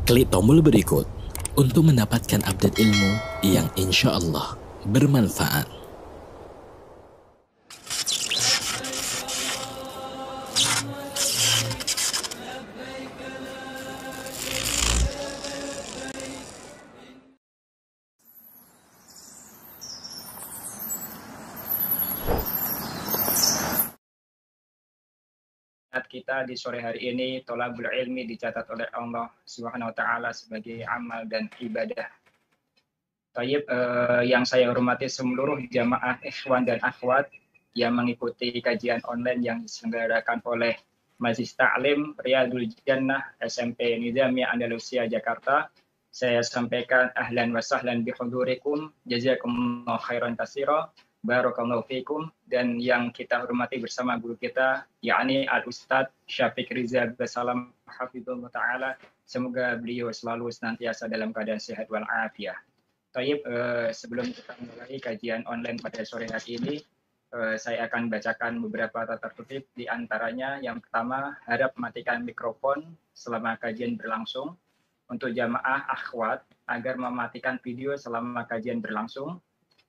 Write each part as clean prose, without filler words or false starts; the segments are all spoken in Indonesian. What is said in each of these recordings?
Klik tombol berikut untuk mendapatkan update ilmu yang insya Allah bermanfaat. Kita di sore hari ini, tolabul ilmi dicatat oleh Allah Subhanahu wa taala sebagai amal dan ibadah. Tayyib, yang saya hormati seluruh jamaah ikhwan dan akhwat yang mengikuti kajian online yang diselenggarakan oleh Majelis Ta'lim Riyadul Jannah SMP Nizamiyah Andalusia Jakarta. Saya sampaikan ahlan wa sahlan bihudurikum, jazakumullahu khairan katsira. Barakallahu fikum. Dan yang kita hormati bersama guru kita, yakni Al-Ustadz Syafiq Riza Basalam hafizullah ta'ala. Semoga beliau selalu senantiasa dalam keadaan sehat walafiat. Tayyib, sebelum kita mulai kajian online pada sore hari ini, saya akan bacakan beberapa tata tertib. Di antaranya yang pertama, harap matikan mikrofon selama kajian berlangsung. Untuk jamaah akhwat, agar mematikan video selama kajian berlangsung.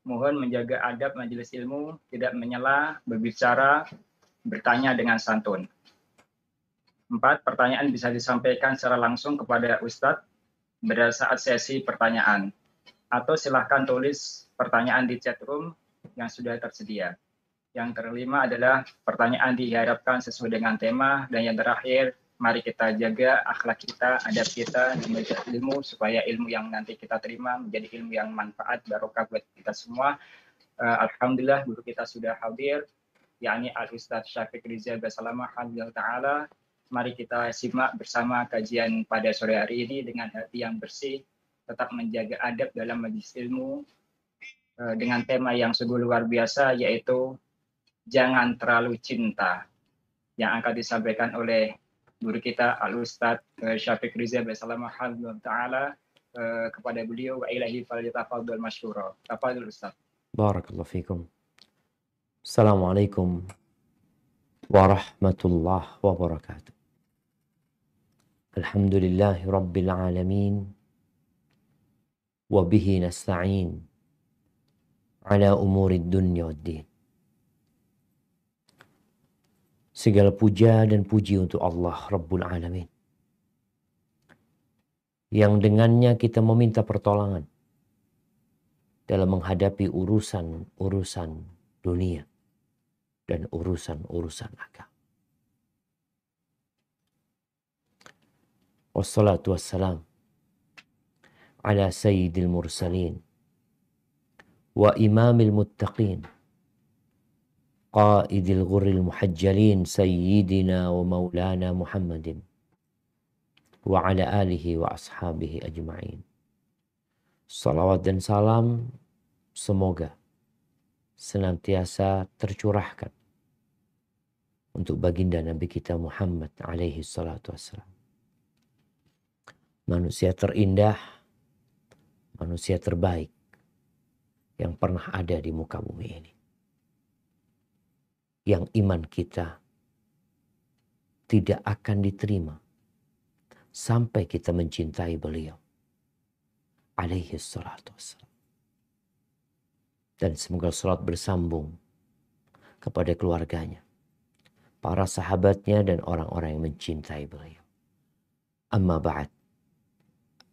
Mohon menjaga adab majelis ilmu, tidak menyela, berbicara, bertanya dengan santun. 4. Pertanyaan bisa disampaikan secara langsung kepada Ustadz pada saat sesi pertanyaan. Atau silahkan tulis pertanyaan di chat room yang sudah tersedia. Yang kelima adalah pertanyaan diharapkan sesuai dengan tema. Dan yang terakhir, mari kita jaga akhlak kita, adab kita di majelis ilmu, supaya ilmu yang nanti kita terima menjadi ilmu yang manfaat, barokah buat kita semua. Alhamdulillah guru kita sudah hadir, yakni Al-Ustadz Syafiq Riza Basalamah hafizahullah ta'ala. Mari kita simak bersama kajian pada sore hari ini dengan hati yang bersih, tetap menjaga adab dalam majelis ilmu, dengan tema yang sungguh luar biasa, yaitu jangan terlalu cinta, yang akan disampaikan oleh guru kita Al-Ustadz Syafiq Riza Basalamah hafizahullah ta'ala. Kepada beliau, wa ilahi falyatafadhal masyhura. Tafadhal Ustadz. Barakallahu fikum. Assalamualaikum warahmatullahi wabarakatuh. Alhamdulillahi rabbil alamin. Wa bihi nasta'in ala umuri dunya waddin. Segala puja dan puji untuk Allah Rabbul Alamin, yang dengannya kita meminta pertolongan dalam menghadapi urusan-urusan dunia dan urusan-urusan agama. Wassalatu wassalam ala sayyidil mursalin wa imamil muttaqin qaidil ghurril muhajjalin sayyidina wa maulana Muhammadin wa ala alihi wa ashabihi ajma'in. Salawat dan salam semoga senantiasa tercurahkan untuk baginda Nabi kita Muhammad alaihi salatu wassalam. Manusia terindah, manusia terbaik yang pernah ada di muka bumi ini. Yang iman kita tidak akan diterima sampai kita mencintai beliau alaihi salatu wassalam. Dan semoga salat bersambung kepada keluarganya, para sahabatnya dan orang-orang yang mencintai beliau. Amma ba'd.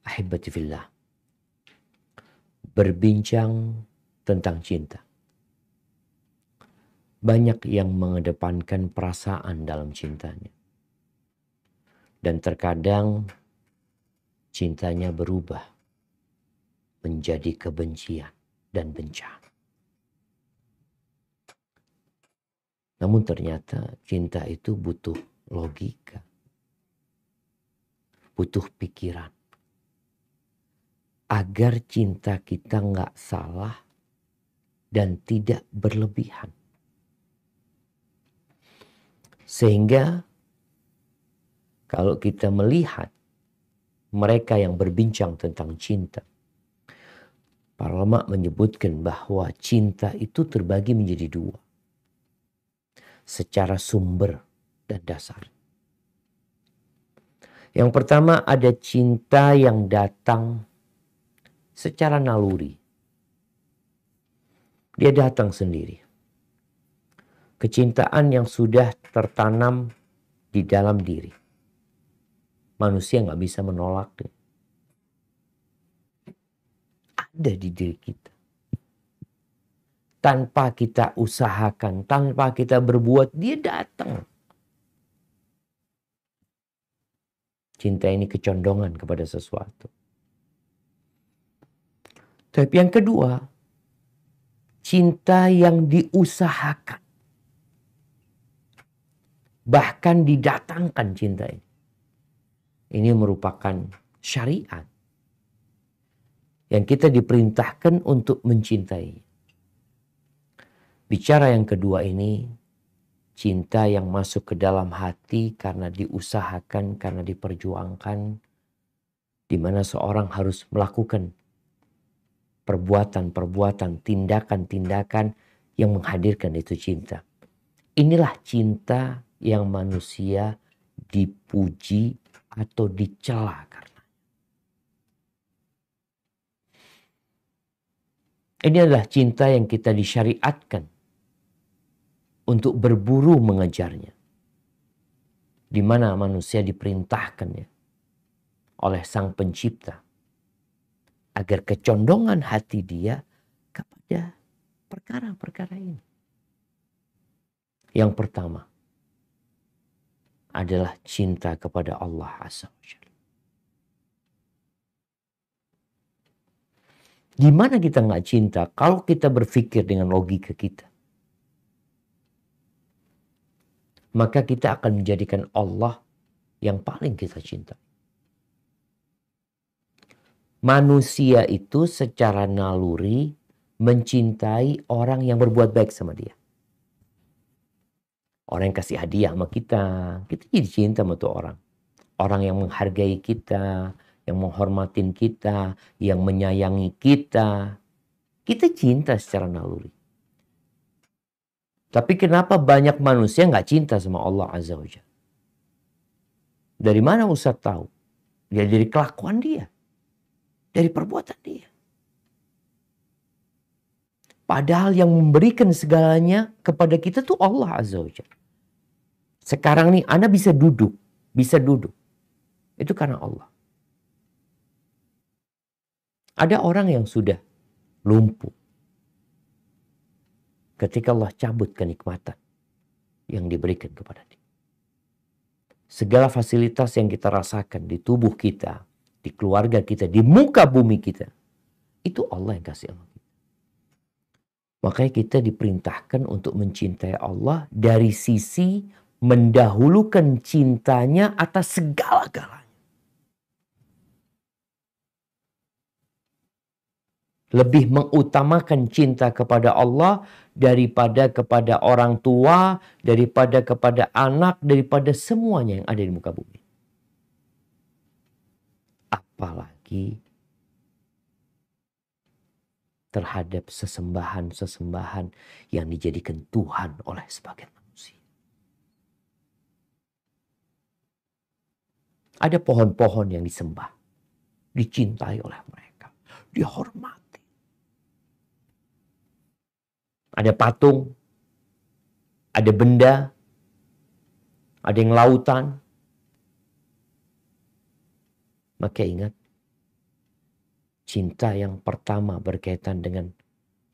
Ahibati fillah. Berbincang tentang cinta. Banyak yang mengedepankan perasaan dalam cintanya. Dan terkadang cintanya berubah menjadi kebencian dan bencana. Namun ternyata cinta itu butuh logika, butuh pikiran. Agar cinta kita nggak salah dan tidak berlebihan. Sehingga kalau kita melihat mereka yang berbincang tentang cinta, para ulama menyebutkan bahwa cinta itu terbagi menjadi dua. Secara sumber dan dasar. Yang pertama, ada cinta yang datang secara naluri. Dia datang sendiri. Kecintaan yang sudah tertanam di dalam diri. Manusia nggak bisa menolaknya. Ada di diri kita. Tanpa kita usahakan, tanpa kita berbuat, dia datang. Cinta ini kecondongan kepada sesuatu. Tapi yang kedua, cinta yang diusahakan. Bahkan didatangkan cinta ini. Ini merupakan syariat. Yang kita diperintahkan untuk mencintai. Bicara yang kedua ini, cinta yang masuk ke dalam hati karena diusahakan, karena diperjuangkan. Di mana seorang harus melakukan perbuatan-perbuatan, tindakan-tindakan yang menghadirkan itu cinta. Inilah cinta yang manusia dipuji atau dicela karena. Ini adalah cinta yang kita disyariatkan untuk berburu mengejarnya. Di mana manusia diperintahkannya oleh Sang Pencipta agar kecondongan hati dia kepada perkara-perkara ini. Yang pertama adalah cinta kepada Allah Azza wa Jalla. Di mana kita nggak cinta kalau kita berpikir dengan logika kita? Maka kita akan menjadikan Allah yang paling kita cinta. Manusia itu secara naluri mencintai orang yang berbuat baik sama dia. Orang yang kasih hadiah sama kita jadi cinta sama tuh orang. Orang yang menghargai kita, yang menghormatin kita, yang menyayangi kita cinta secara naluri. Tapi kenapa banyak manusia nggak cinta sama Allah Azza wa Jalla? Dari mana Ustaz tahu? Ya dari kelakuan dia. Dari perbuatan dia. Padahal yang memberikan segalanya kepada kita tuh Allah Azza wa Jalla. Sekarang nih Anda bisa duduk. Itu karena Allah. Ada orang yang sudah lumpuh. Ketika Allah cabut kenikmatan yang diberikan kepada dia. Segala fasilitas yang kita rasakan di tubuh kita, di keluarga kita, di muka bumi kita. Itu Allah yang kasih sama kita. Makanya kita diperintahkan untuk mencintai Allah dari sisi mendahulukan cintanya atas segala-galanya. Lebih mengutamakan cinta kepada Allah daripada kepada orang tua, daripada kepada anak, daripada semuanya yang ada di muka bumi. Apalagi terhadap sesembahan-sesembahan yang dijadikan Tuhan oleh sebagian manusia. Ada pohon-pohon yang disembah, dicintai oleh mereka, dihormati. Ada patung, ada benda, ada yang lautan. Maka ingat, cinta yang pertama berkaitan dengan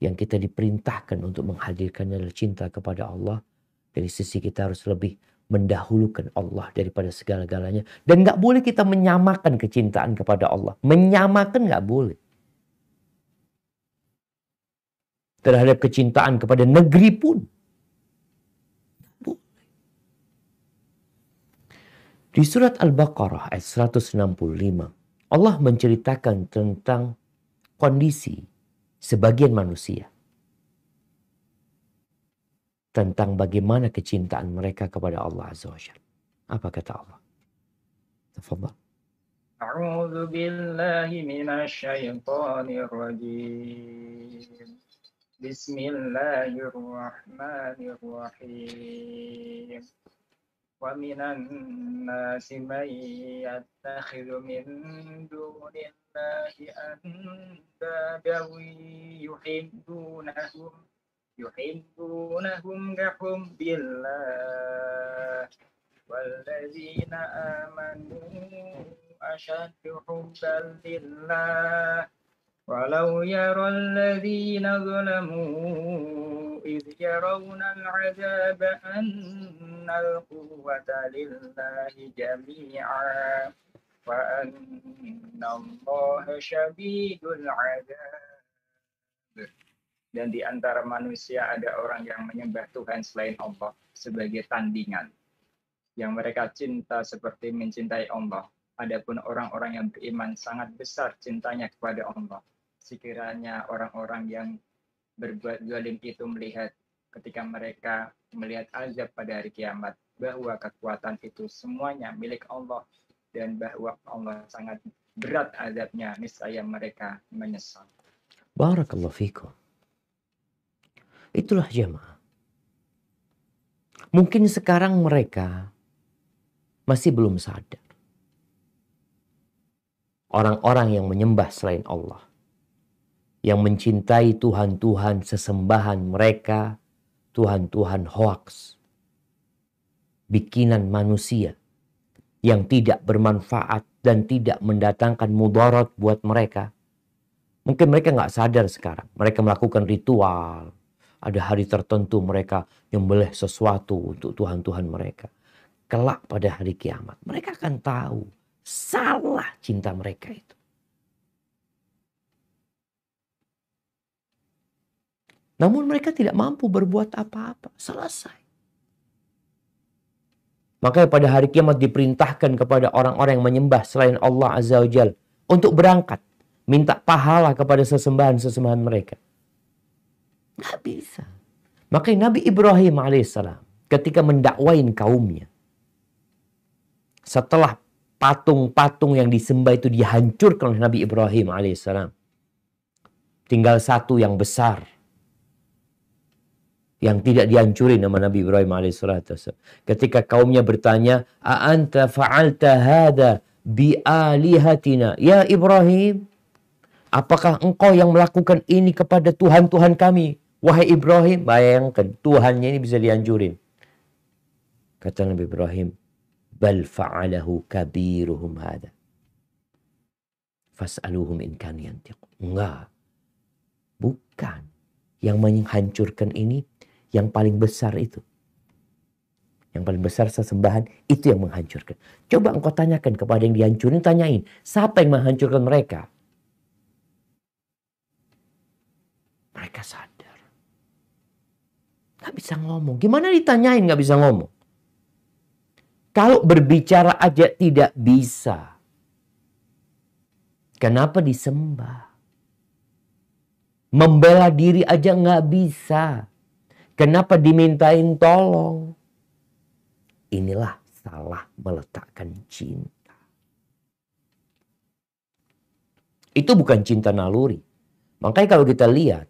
yang kita diperintahkan untuk menghadirkannya adalah cinta kepada Allah. Dari sisi kita harus lebih mendahulukan Allah daripada segala-galanya. Dan gak boleh kita menyamakan kecintaan kepada Allah. Menyamakan gak boleh. Terhadap kecintaan kepada negeri pun. Di surat Al-Baqarah ayat 165, Allah menceritakan tentang kondisi sebagian manusia. Tentang bagaimana kecintaan mereka kepada Allah Azza wa Jalla. Apa kata Allah? Tafadhal. A'udzu billahi minasy syaithanir rajim. Bismillahirrahmanirrahim. wa minan nasi man yattakhidhu min dunillahi andadan yuhibbunahum ka hubbillah walladzina amanu ashaddu hubban lillah walau yaral ladzina zalamu إذ يرون العذاب أن القوة لله جميعا وأن الله شديد العذاب. Dan di antara manusia ada orang yang menyembah Tuhan selain Allah sebagai tandingan, yang mereka cinta seperti mencintai Allah. Adapun orang-orang yang beriman sangat besar cintanya kepada Allah. Sekiranya orang-orang yang berbuat zalim itu melihat ketika mereka melihat azab pada hari kiamat, bahwa kekuatan itu semuanya milik Allah dan bahwa Allah sangat berat azabnya, niscaya mereka menyesal. Barakallahu fikum. Itulah jamaah. Mungkin sekarang mereka masih belum sadar. Orang-orang yang menyembah selain Allah, yang mencintai Tuhan-Tuhan sesembahan mereka, Tuhan-Tuhan hoaks, bikinan manusia yang tidak bermanfaat dan tidak mendatangkan mudarat buat mereka. Mungkin mereka nggak sadar sekarang. Mereka melakukan ritual. Ada hari tertentu mereka nyembelih sesuatu untuk Tuhan-Tuhan mereka. Kelak pada hari kiamat, mereka akan tahu salah cinta mereka itu. Namun mereka tidak mampu berbuat apa-apa. Selesai. Makanya pada hari kiamat diperintahkan kepada orang-orang yang menyembah selain Allah Azza wa Jalla untuk berangkat. Minta pahala kepada sesembahan-sesembahan mereka. Nggak bisa. Makanya Nabi Ibrahim alaihissalam ketika mendakwain kaumnya. Setelah patung-patung yang disembah itu dihancurkan oleh Nabi Ibrahim alaihissalam. Tinggal satu yang besar. Yang tidak dihancurin nama Nabi Ibrahim alaihissalam. Ketika kaumnya bertanya, "A'anta fa'alta hadha bi'alihatina?" Ya Ibrahim, apakah engkau yang melakukan ini kepada Tuhan-Tuhan kami? Wahai Ibrahim, bayangkan Tuhannya ini bisa dihancurin. Kata Nabi Ibrahim, "Bal fa'alahu kabiruhum hadha. Fas'aluhum in kanu yantiqun." Enggak. Bukan. Yang menghancurkan ini yang paling besar itu. Yang paling besar sesembahan itu yang menghancurkan. Coba engkau tanyakan kepada yang dihancurin, tanyain. Siapa yang menghancurkan mereka? Mereka sadar. Gak bisa ngomong. Gimana ditanyain gak bisa ngomong? Kalau berbicara aja tidak bisa. Kenapa disembah? Membela diri aja gak bisa. Kenapa dimintain tolong? Inilah salah meletakkan cinta. Itu bukan cinta naluri. Makanya kalau kita lihat,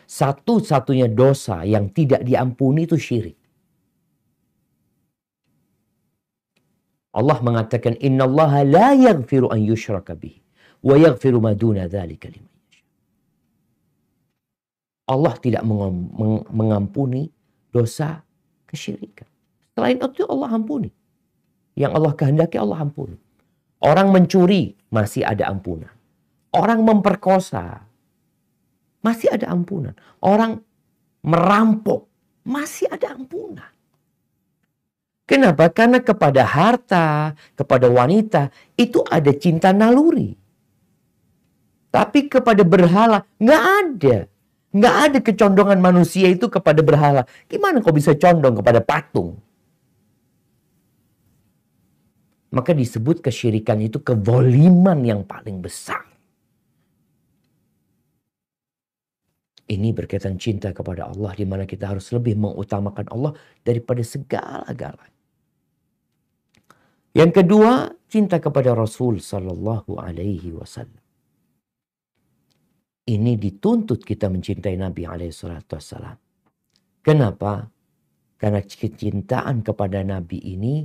satu-satunya dosa yang tidak diampuni itu syirik. Allah mengatakan, "Innallaha la yaghfiru an yushraka bihi wa yaghfiru ma duna dzalika liman." Allah tidak mengampuni dosa kesyirikan. Selain itu Allah ampuni. Yang Allah kehendaki Allah ampuni. Orang mencuri masih ada ampunan. Orang memperkosa masih ada ampunan. Orang merampok masih ada ampunan. Kenapa? Karena kepada harta, kepada wanita itu ada cinta naluri. Tapi kepada berhala nggak ada. Nggak ada kecondongan manusia itu kepada berhala. Gimana kau bisa condong kepada patung? Maka disebut kesyirikan itu kezaliman yang paling besar. Ini berkaitan cinta kepada Allah, di mana kita harus lebih mengutamakan Allah daripada segala-galanya. Yang kedua, cinta kepada Rasul Sallallahu Alaihi Wasallam. Ini dituntut kita mencintai Nabi alaihissalam. Kenapa? Karena kecintaan kepada Nabi ini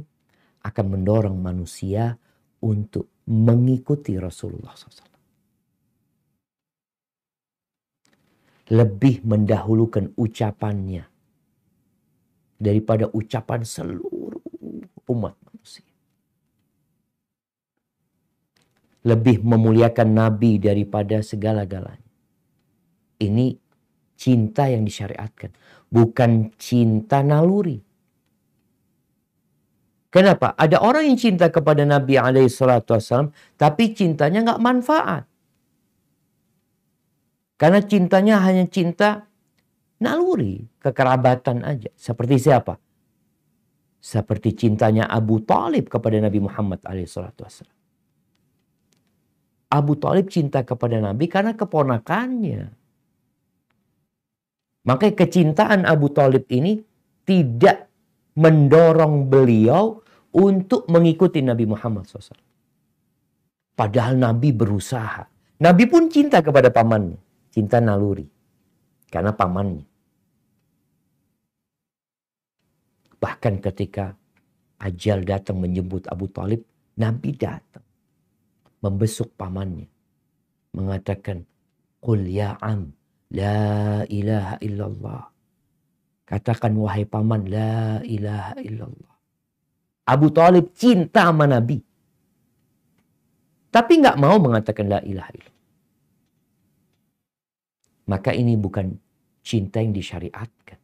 akan mendorong manusia untuk mengikuti Rasulullah SAW. Lebih mendahulukan ucapannya daripada ucapan seluruh umat manusia. Lebih memuliakan Nabi daripada segala-galanya. Ini cinta yang disyariatkan, bukan cinta naluri. Kenapa? Ada orang yang cinta kepada Nabi SAW, tapi cintanya nggak manfaat. Karena cintanya hanya cinta naluri, kekerabatan aja. Seperti siapa? Seperti cintanya Abu Thalib kepada Nabi Muhammad SAW. Abu Thalib cinta kepada Nabi karena keponakannya. Maka kecintaan Abu Thalib ini tidak mendorong beliau untuk mengikuti Nabi Muhammad SAW. Padahal Nabi berusaha. Nabi pun cinta kepada pamannya. Cinta naluri. Karena pamannya. Bahkan ketika ajal datang menjemput Abu Thalib, Nabi datang. Membesuk pamannya. Mengatakan, Qul ya am, la ilaha illallah. Katakan wahai paman, la ilaha illallah. Abu Thalib cinta sama Nabi. Tapi nggak mau mengatakan la ilaha illallah. Maka ini bukan cinta yang disyariatkan.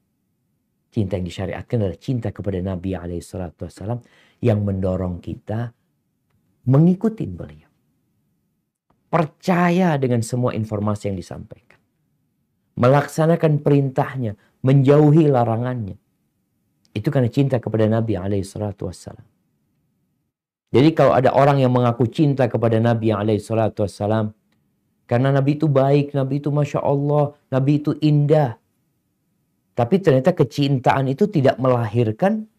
Cinta yang disyariatkan adalah cinta kepada Nabi SAW yang mendorong kita mengikuti beliau. Percaya dengan semua informasi yang disampaikan. Melaksanakan perintahnya, menjauhi larangannya. Itu karena cinta kepada Nabi SAW. Jadi kalau ada orang yang mengaku cinta kepada Nabi SAW, karena Nabi itu baik, Nabi itu Masya Allah, Nabi itu indah. Tapi ternyata kecintaan itu tidak melahirkan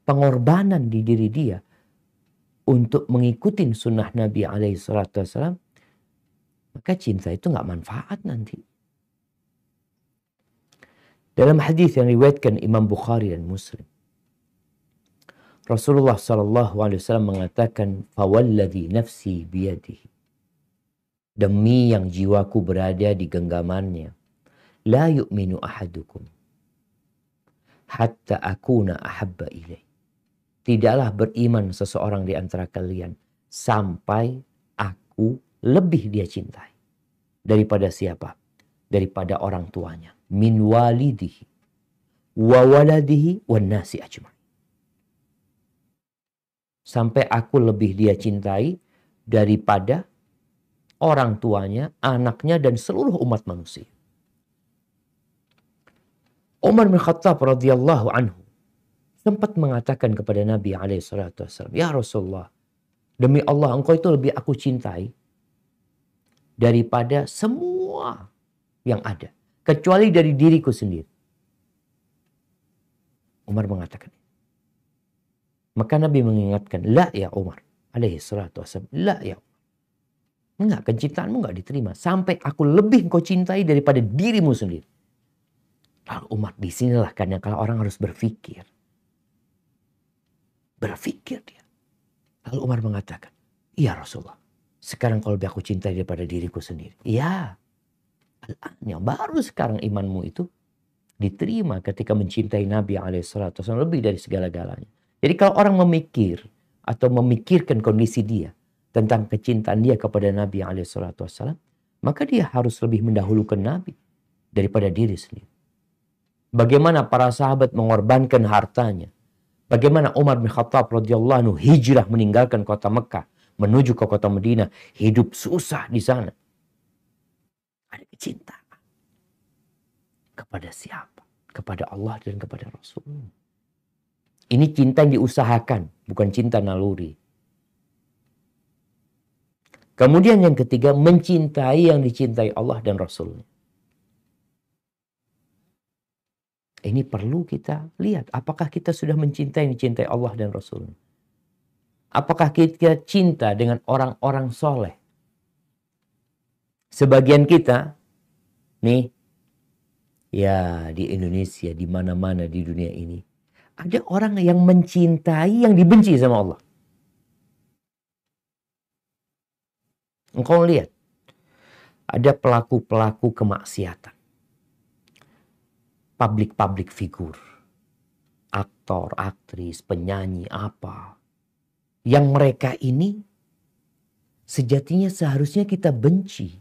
pengorbanan di diri dia untuk mengikuti sunnah Nabi SAW, maka cinta itu nggak manfaat nanti. Dalam hadis yang diriwayatkan Imam Bukhari dan Muslim, Rasulullah SAW mengatakan, "Fawalladhi nafsi biyadihi." Demi yang jiwaku berada di genggamannya, la yu'minu ahadukum hatta akuna ahabba ilaih. Tidaklah beriman seseorang di antara kalian sampai aku lebih dia cintai. Daripada siapa? Daripada orang tuanya. Min walidihi wa waladihi wa nasi ajma'in. Sampai aku lebih dia cintai daripada orang tuanya, anaknya, dan seluruh umat manusia. Umar bin Khattab radhiyallahu anhu sempat mengatakan kepada Nabi SAW, "Ya Rasulullah, demi Allah engkau itu lebih aku cintai daripada semua yang ada, kecuali dari diriku sendiri." Umar mengatakan. Maka Nabi mengingatkan, "La ya Umar," alaihi salatu wassalam, "La ya Umar. Enggak, kecintaanmu enggak diterima sampai aku lebih kau cintai daripada dirimu sendiri." Lalu Umar, disinilah kan yang kalau orang harus berpikir. Berpikir dia. Lalu Umar mengatakan, "Iya Rasulullah, sekarang kalau lebih aku cintai daripada diriku sendiri." Iya. Yang baru sekarang imanmu itu diterima ketika mencintai Nabi SAW lebih dari segala-galanya. Jadi kalau orang memikir atau memikirkan kondisi dia tentang kecintaan dia kepada Nabi SAW, maka dia harus lebih mendahulukan Nabi daripada diri sendiri. Bagaimana para sahabat mengorbankan hartanya. Bagaimana Umar bin Khattab radhiyallahu anhu hijrah meninggalkan kota Mekah menuju ke kota Madinah, hidup susah di sana. Ada kecintaan. Kepada siapa? Kepada Allah dan kepada Rasul. Ini cinta yang diusahakan, bukan cinta naluri. Kemudian yang ketiga, mencintai yang dicintai Allah dan Rasulnya. Ini perlu kita lihat. Apakah kita sudah mencintai yang dicintai Allah dan Rasulnya? Apakah kita cinta dengan orang-orang soleh? Sebagian kita, nih, Ya, di Indonesia, di mana-mana di dunia ini, ada orang yang mencintai yang dibenci sama Allah. Engkau lihat, ada pelaku-pelaku kemaksiatan, public figur, aktor, aktris, penyanyi, apa, yang mereka ini sejatinya seharusnya kita benci,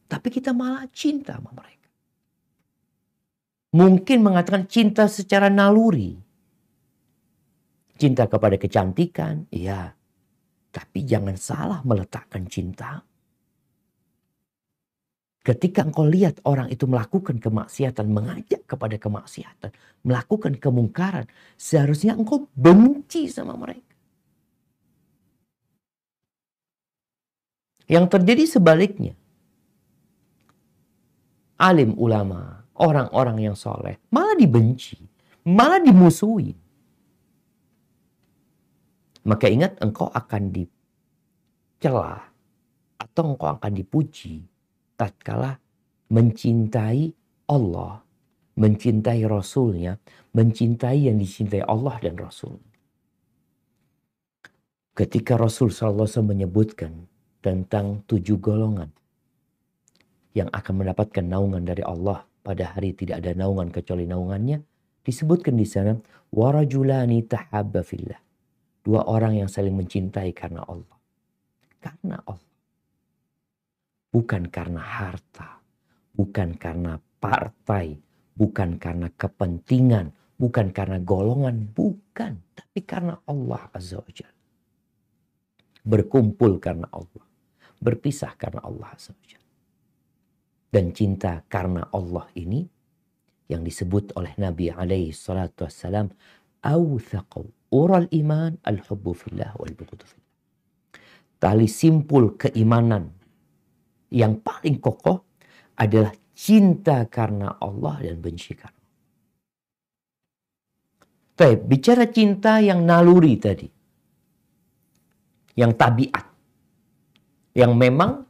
tapi kita malah cinta sama mereka. Mungkin mengatakan cinta secara naluri. Cinta kepada kecantikan, iya. Tapi jangan salah meletakkan cinta. Ketika engkau lihat orang itu melakukan kemaksiatan, mengajak kepada kemaksiatan, melakukan kemungkaran, seharusnya engkau benci sama mereka. Yang terjadi sebaliknya. Alim ulama, orang-orang yang soleh, malah dibenci, malah dimusuhi. Maka ingat, engkau akan dicela atau engkau akan dipuji tatkala mencintai Allah, mencintai Rasulnya, mencintai yang dicintai Allah dan Rasul. Ketika Rasul SAW menyebutkan tentang 7 golongan yang akan mendapatkan naungan dari Allah, pada hari tidak ada naungan kecuali naungannya, disebutkan di sana warajulani tahabba fillah. 2 orang yang saling mencintai karena Allah. Karena Allah. Bukan karena harta, bukan karena partai, bukan karena kepentingan, bukan karena golongan, bukan, tapi karena Allah Azza wa Jalla. Berkumpul karena Allah, berpisah karena Allah Azza wa Jalla. Dan cinta karena Allah ini yang disebut oleh Nabi alaihi salatu wassalam, awthaqu ural iman al-hubbu fillah wal bughdu fillah. Tali simpul keimanan yang paling kokoh adalah cinta karena Allah dan benci karena Allah. Baik, bicara cinta yang naluri tadi, yang tabiat, yang memang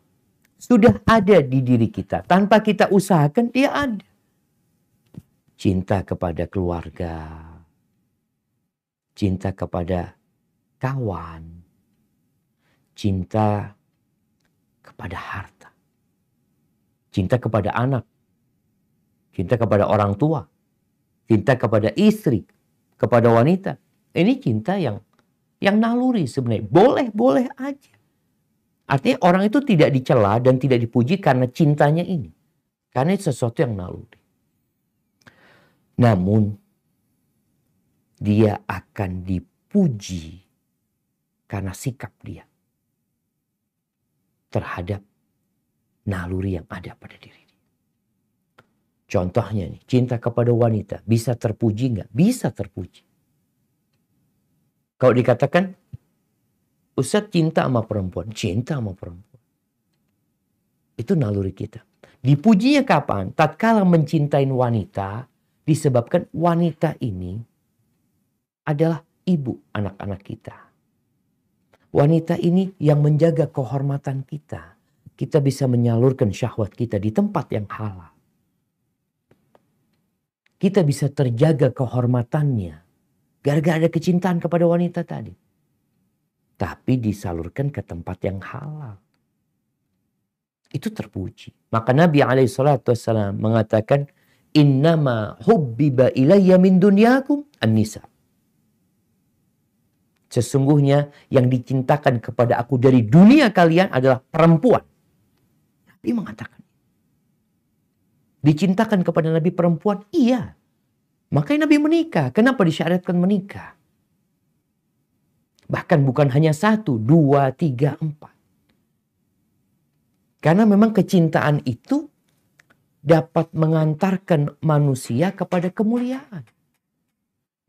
sudah ada di diri kita. Tanpa kita usahakan, dia ada. Cinta kepada keluarga, cinta kepada kawan, cinta kepada harta, cinta kepada anak, cinta kepada orang tua, cinta kepada istri, kepada wanita. Ini cinta yang naluri sebenarnya. Boleh-boleh aja. Artinya orang itu tidak dicela dan tidak dipuji karena cintanya ini. Karena itu sesuatu yang naluri. Namun dia akan dipuji karena sikap dia terhadap naluri yang ada pada diri dia. Contohnya nih, cinta kepada wanita bisa terpuji nggak? Bisa terpuji. Kalau dikatakan Ustadz cinta sama perempuan, cinta sama perempuan. Itu naluri kita. Dipujinya kapan? Tatkala mencintai wanita, disebabkan wanita ini adalah ibu anak-anak kita. Wanita ini yang menjaga kehormatan kita. Kita bisa menyalurkan syahwat kita di tempat yang halal. Kita bisa terjaga kehormatannya gara-gara ada kecintaan kepada wanita tadi. Tapi disalurkan ke tempat yang halal. Itu terpuji. Maka Nabi SAW mengatakan, innama hubbiba ilayya min dunyakum an-nisa. Sesungguhnya yang dicintakan kepada aku dari dunia kalian adalah perempuan. Nabi mengatakan. Dicintakan kepada Nabi perempuan? Iya. Makanya Nabi menikah. Kenapa disyariatkan menikah? Bahkan bukan hanya 1, 2, 3, 4. Karena memang kecintaan itu dapat mengantarkan manusia kepada kemuliaan.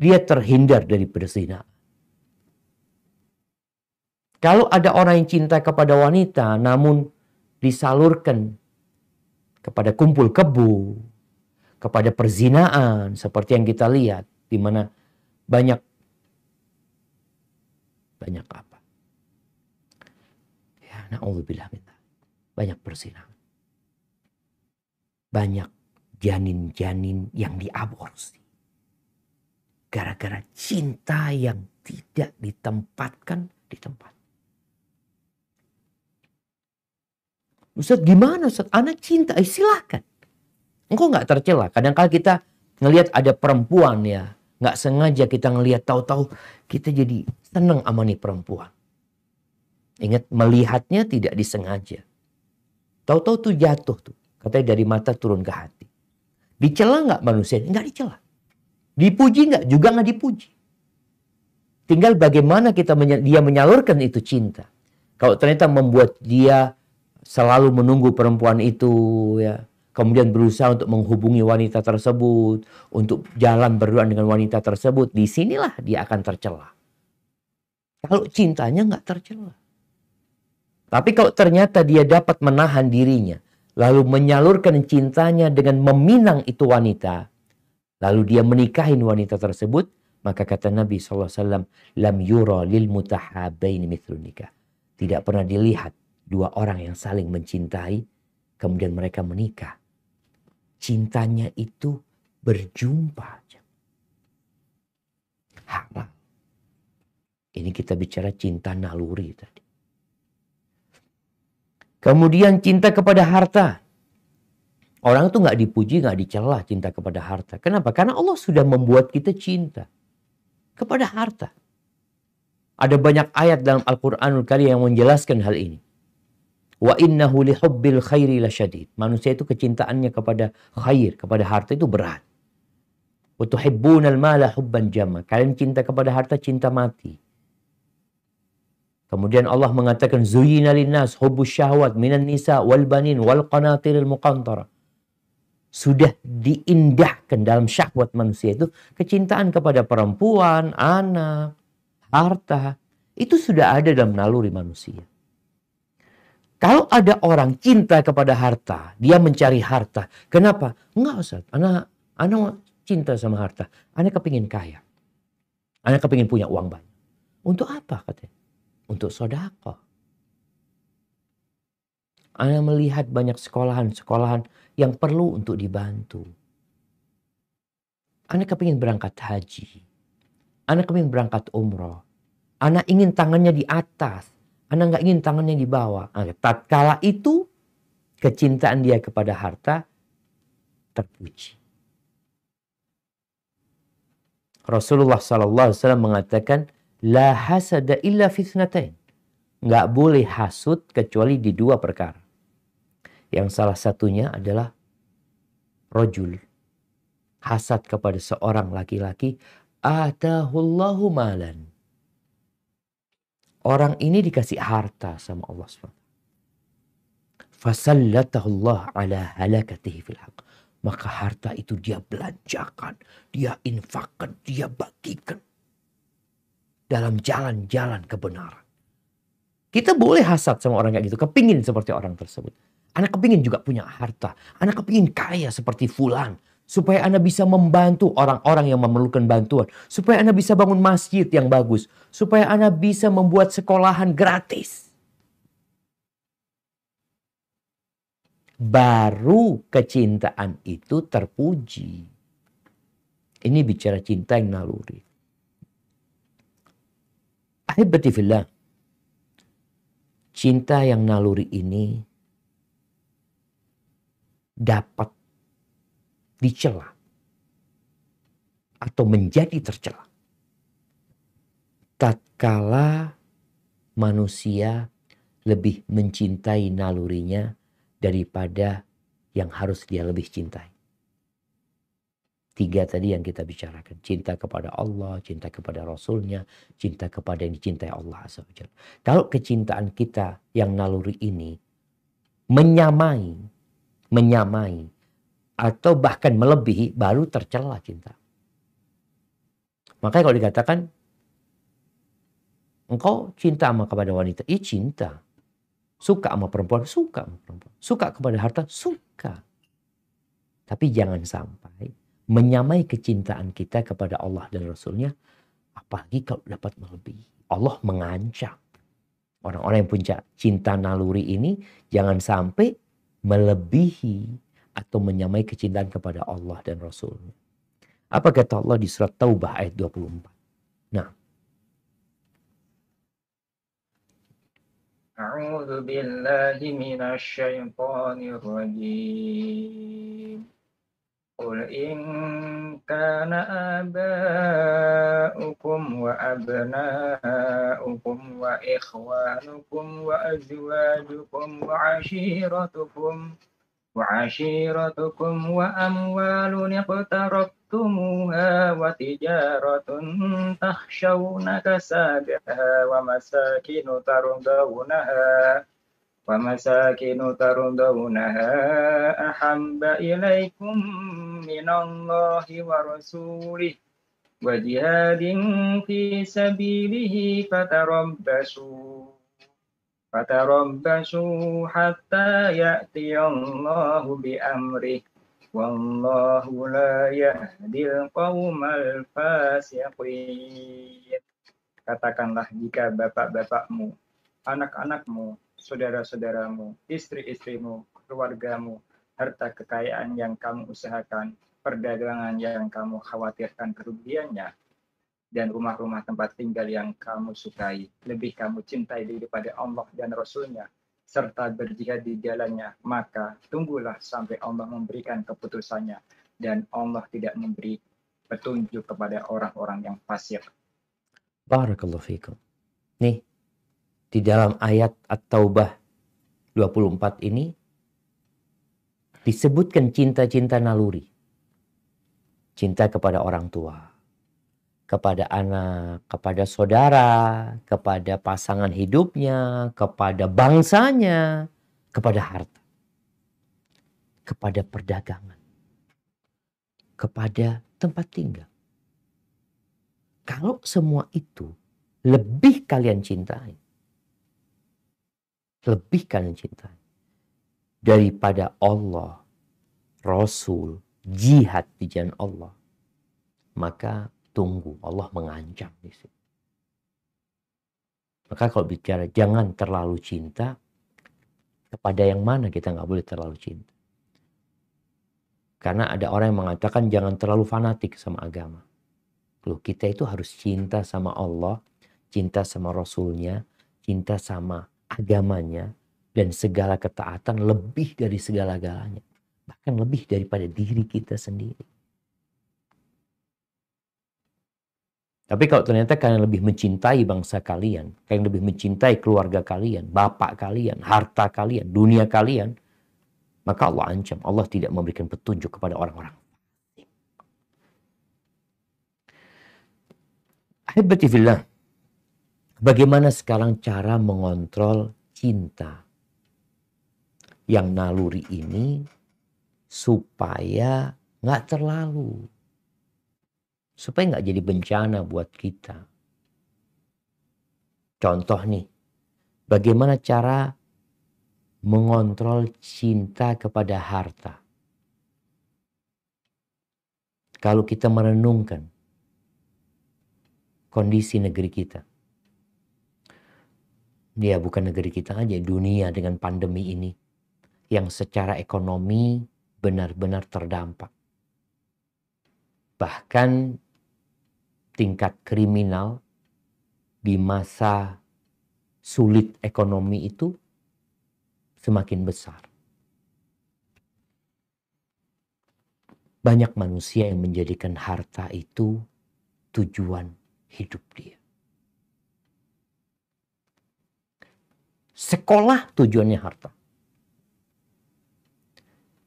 Dia terhindar dari perzinahan. Kalau ada orang yang cinta kepada wanita namun disalurkan kepada kumpul kebo, kepada perzinaan seperti yang kita lihat, di mana banyak apa? Ya, na'udzubillah minna. Banyak perzinahan. Banyak janin-janin yang diaborsi. Gara-gara cinta yang tidak ditempatkan di tempat. Ustaz gimana Ustaz? Anak cinta, silakan. Engkau nggak tercela. Kadang-kala kita ngelihat ada perempuan ya. Nggak sengaja kita ngelihat, tahu-tahu kita jadi seneng sama nih perempuan. Ingat, melihatnya tidak disengaja. Tahu-tahu tuh jatuh tuh. Katanya dari mata turun ke hati. Dicela nggak manusia? Nggak dicela. Dipuji nggak? Juga nggak dipuji. Tinggal bagaimana dia menyalurkan itu cinta. Kalau ternyata membuat dia selalu menunggu perempuan itu ya, kemudian berusaha untuk menghubungi wanita tersebut, untuk jalan berdua dengan wanita tersebut, disinilah dia akan tercela. Kalau cintanya nggak tercela. Tapi kalau ternyata dia dapat menahan dirinya, lalu menyalurkan cintanya dengan meminang itu wanita, lalu dia menikahin wanita tersebut, maka kata Nabi SAW, lam yura lil mutahabaini mithlun nikah. Tidak pernah dilihat dua orang yang saling mencintai, kemudian mereka menikah. Cintanya itu berjumpa. Halal. Ini kita bicara cinta naluri tadi. Kemudian cinta kepada harta. Orang itu nggak dipuji, nggak dicela cinta kepada harta. Kenapa? Karena Allah sudah membuat kita cinta kepada harta. Ada banyak ayat dalam Al-Quranul Karim yang menjelaskan hal ini. Wa innahu lihubbil khairi lasyadid. Manusia itu kecintaannya kepada khair, kepada harta itu berat. Wa tuhibbunal mala hubban jamma. Kalian cinta kepada harta, cinta mati. Kemudian Allah mengatakan zuyyina linnas hubbus syahwat minan nisa wal banin wal qanatiril muqantara. Sudah diindahkan dalam syahwat manusia itu kecintaan kepada perempuan, anak, harta. Itu sudah ada dalam naluri manusia. Kalau ada orang cinta kepada harta, dia mencari harta. Kenapa? Enggak Ustaz, anak cinta sama harta. Anak kepingin kaya. Anak kepingin punya uang banyak. Untuk apa katanya? Untuk sedekah. Anak melihat banyak sekolahan yang perlu untuk dibantu. Anak kepingin berangkat haji. Anak kepingin berangkat umroh. Anak ingin tangannya di atas. Anak nggak ingin tangannya di bawah. Tatkala itu kecintaan dia kepada harta terpuji. Rasulullah SAW mengatakan, la hasada illa fitnatain. Nggak boleh hasud kecuali di dua perkara. Yang salah satunya adalah rajul. Hasad kepada seorang laki-laki. Atahullahu malan. Orang ini dikasih harta sama Allah SWT. Fasallatahullah ala halakatihi fil haq. Maka harta itu dia belanjakan, dia infakkan, dia bagikan dalam jalan-jalan kebenaran. Kita boleh hasad sama orang kayak gitu, kepingin seperti orang tersebut. Anak kepingin juga punya harta, anak kepingin kaya seperti fulan, supaya anak bisa membantu orang-orang yang memerlukan bantuan, supaya anak bisa bangun masjid yang bagus, supaya anak bisa membuat sekolahan gratis. Baru kecintaan itu terpuji. Ini bicara cinta yang naluri. Ahibati fillah. Cinta yang naluri ini dapat dicela atau menjadi tercela tatkala manusia lebih mencintai nalurinya daripada yang harus dia lebih cintai. Tiga tadi yang kita bicarakan. Cinta kepada Allah, cinta kepada Rasulnya, cinta kepada yang dicintai Allah Azza wa Jalla. Kalau kecintaan kita yang naluri ini menyamai atau bahkan melebihi, baru tercela cinta. Makanya kalau dikatakan engkau cinta sama kepada wanita, cinta. Suka sama perempuan, suka sama perempuan. Suka kepada harta, suka. Tapi jangan sampai menyamai kecintaan kita kepada Allah dan Rasulnya, apalagi kalau dapat melebihi. Allah mengancam orang-orang yang punya cinta naluri ini jangan sampai melebihi atau menyamai kecintaan kepada Allah dan Rasulnya. Apa kata Allah di surat Taubah ayat 24? Nah, A'udzu billahi minasy syaithanir rajim. Qul in kana aba'ukum wa abna'ukum wa ikhwanukum wa azwajukum وعشيرتكم وأموال اقترفتموها وتجارة تخشون كسادها ومساكن ترضونها أحب إليكم من الله ورسوله وجهاد في سبيله فتربصوا حتى يأتي الله بأمره والله لا يهدي القوم الفاسقين. Katakanlah jika bapak-bapakmu, anak-anakmu, saudara-saudaramu, istri-istrimu, keluargamu, harta kekayaan yang kamu usahakan, perdagangan yang kamu khawatirkan kerugiannya, dan rumah-rumah tempat tinggal yang kamu sukai, lebih kamu cintai daripada Allah dan Rasulnya, serta berjihad di jalannya, maka tunggulah sampai Allah memberikan keputusannya, dan Allah tidak memberi petunjuk kepada orang-orang yang fasik. Barakallahu fikum. Nih, di dalam ayat At-Taubah 24 ini disebutkan cinta-cinta naluri. Cinta kepada orang tua, kepada anak, kepada saudara, kepada pasangan hidupnya, kepada bangsanya, kepada harta, kepada perdagangan, kepada tempat tinggal. Kalau semua itu lebih kalian cintai, daripada Allah, Rasul, jihad di jalan Allah, maka tunggu, Allah mengancam di situ. Maka kalau bicara jangan terlalu cinta, kepada yang mana kita nggak boleh terlalu cinta? Karena ada orang yang mengatakan jangan terlalu fanatik sama agama. Loh, kita itu harus cinta sama Allah, cinta sama Rasulnya, cinta sama agamanya, dan segala ketaatan lebih dari segala-galanya. Bahkan lebih daripada diri kita sendiri. Tapi kalau ternyata kalian lebih mencintai bangsa kalian, kalian lebih mencintai keluarga kalian, bapak kalian, harta kalian, dunia kalian, maka Allah ancam, Allah tidak memberikan petunjuk kepada orang-orang. Ahibati fillah, bagaimana sekarang cara mengontrol cinta yang naluri ini supaya nggak terlalu, supaya nggak jadi bencana buat kita. Contoh nih, bagaimana cara mengontrol cinta kepada harta? Kalau kita merenungkan kondisi negeri kita, ya bukan negeri kita aja, dunia dengan pandemi ini yang secara ekonomi benar-benar terdampak. Bahkan tingkat kriminal di masa sulit ekonomi itu semakin besar. Banyak manusia yang menjadikan harta itu tujuan hidup dia. Sekolah tujuannya harta.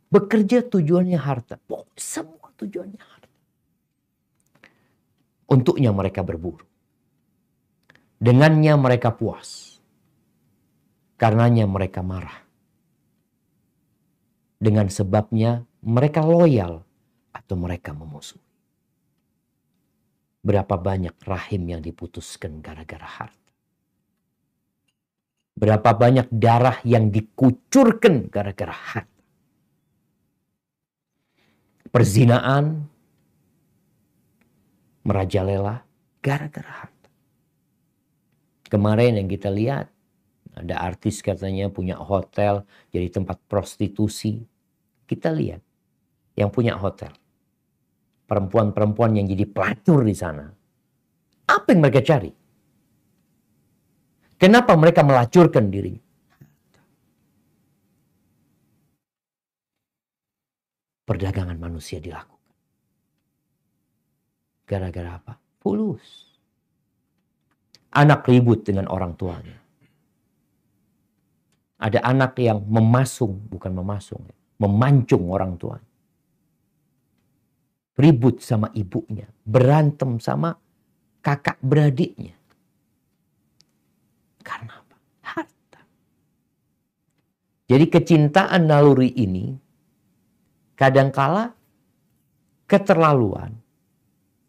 Bekerja tujuannya harta. Semua tujuannya harta. Untuknya mereka berburu. Dengannya mereka puas. Karenanya mereka marah. Dengan sebabnya mereka loyal atau mereka memusuhi. Berapa banyak rahim yang diputuskan gara-gara harta. Berapa banyak darah yang dikucurkan gara-gara harta. Perzinaan merajalela gara-gara harta. Kemarin yang kita lihat, ada artis katanya punya hotel jadi tempat prostitusi. Kita lihat yang punya hotel. Perempuan-perempuan yang jadi pelacur di sana. Apa yang mereka cari? Kenapa mereka melacurkan dirinya? Perdagangan manusia dilakukan. Gara-gara apa? Fulus. Anak ribut dengan orang tuanya. Ada anak yang memancung orang tuanya. Ribut sama ibunya, berantem sama kakak beradiknya. Karena apa? Harta. Jadi kecintaan naluri ini kadangkala keterlaluan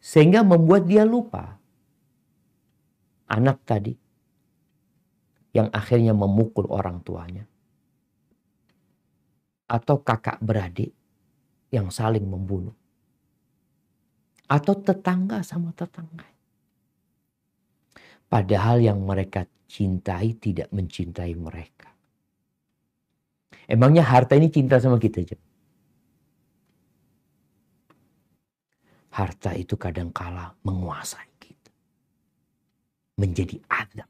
sehingga membuat dia lupa. Anak tadi yang akhirnya memukul orang tuanya. Atau kakak beradik yang saling membunuh. Atau tetangga sama tetangga. Padahal yang mereka cintai tidak mencintai mereka. Emangnya harta ini cinta sama kita aja? Harta itu kadangkala menguasai kita. Menjadi azab.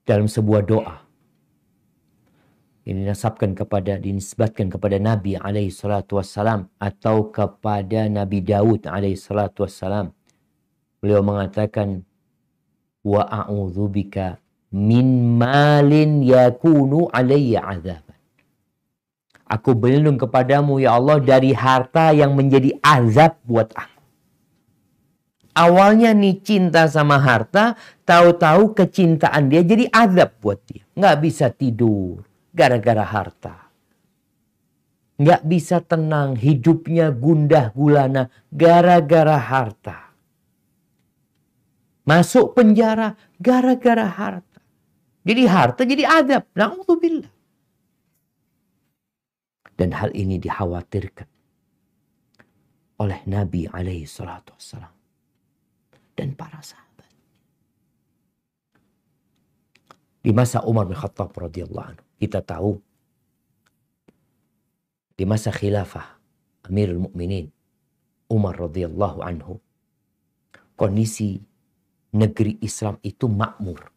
Dalam sebuah doa ini dinisbatkan kepada Nabi alaihi salatu wassalam atau kepada Nabi Daud alaihi salatu wassalam. Beliau mengatakan, wa a'udzubika min malin yakunu alayya azaban. Aku berlindung kepadamu ya Allah dari harta yang menjadi azab buat aku. Awalnya nih cinta sama harta, tahu-tahu kecintaan dia jadi azab buat dia. Nggak bisa tidur gara-gara harta. Nggak bisa tenang, hidupnya gundah gulana gara-gara harta. Masuk penjara gara-gara harta. Jadi harta jadi azab. Na'udzubillah. Dan hal ini dikhawatirkan oleh Nabi alaihi salatu wassalam dan para sahabat. Di masa Umar bin Khattab radhiyallahu anhu, kita tahu di masa khilafah Amirul Mukminin Umar radhiyallahu anhu, kondisi negeri Islam itu makmur.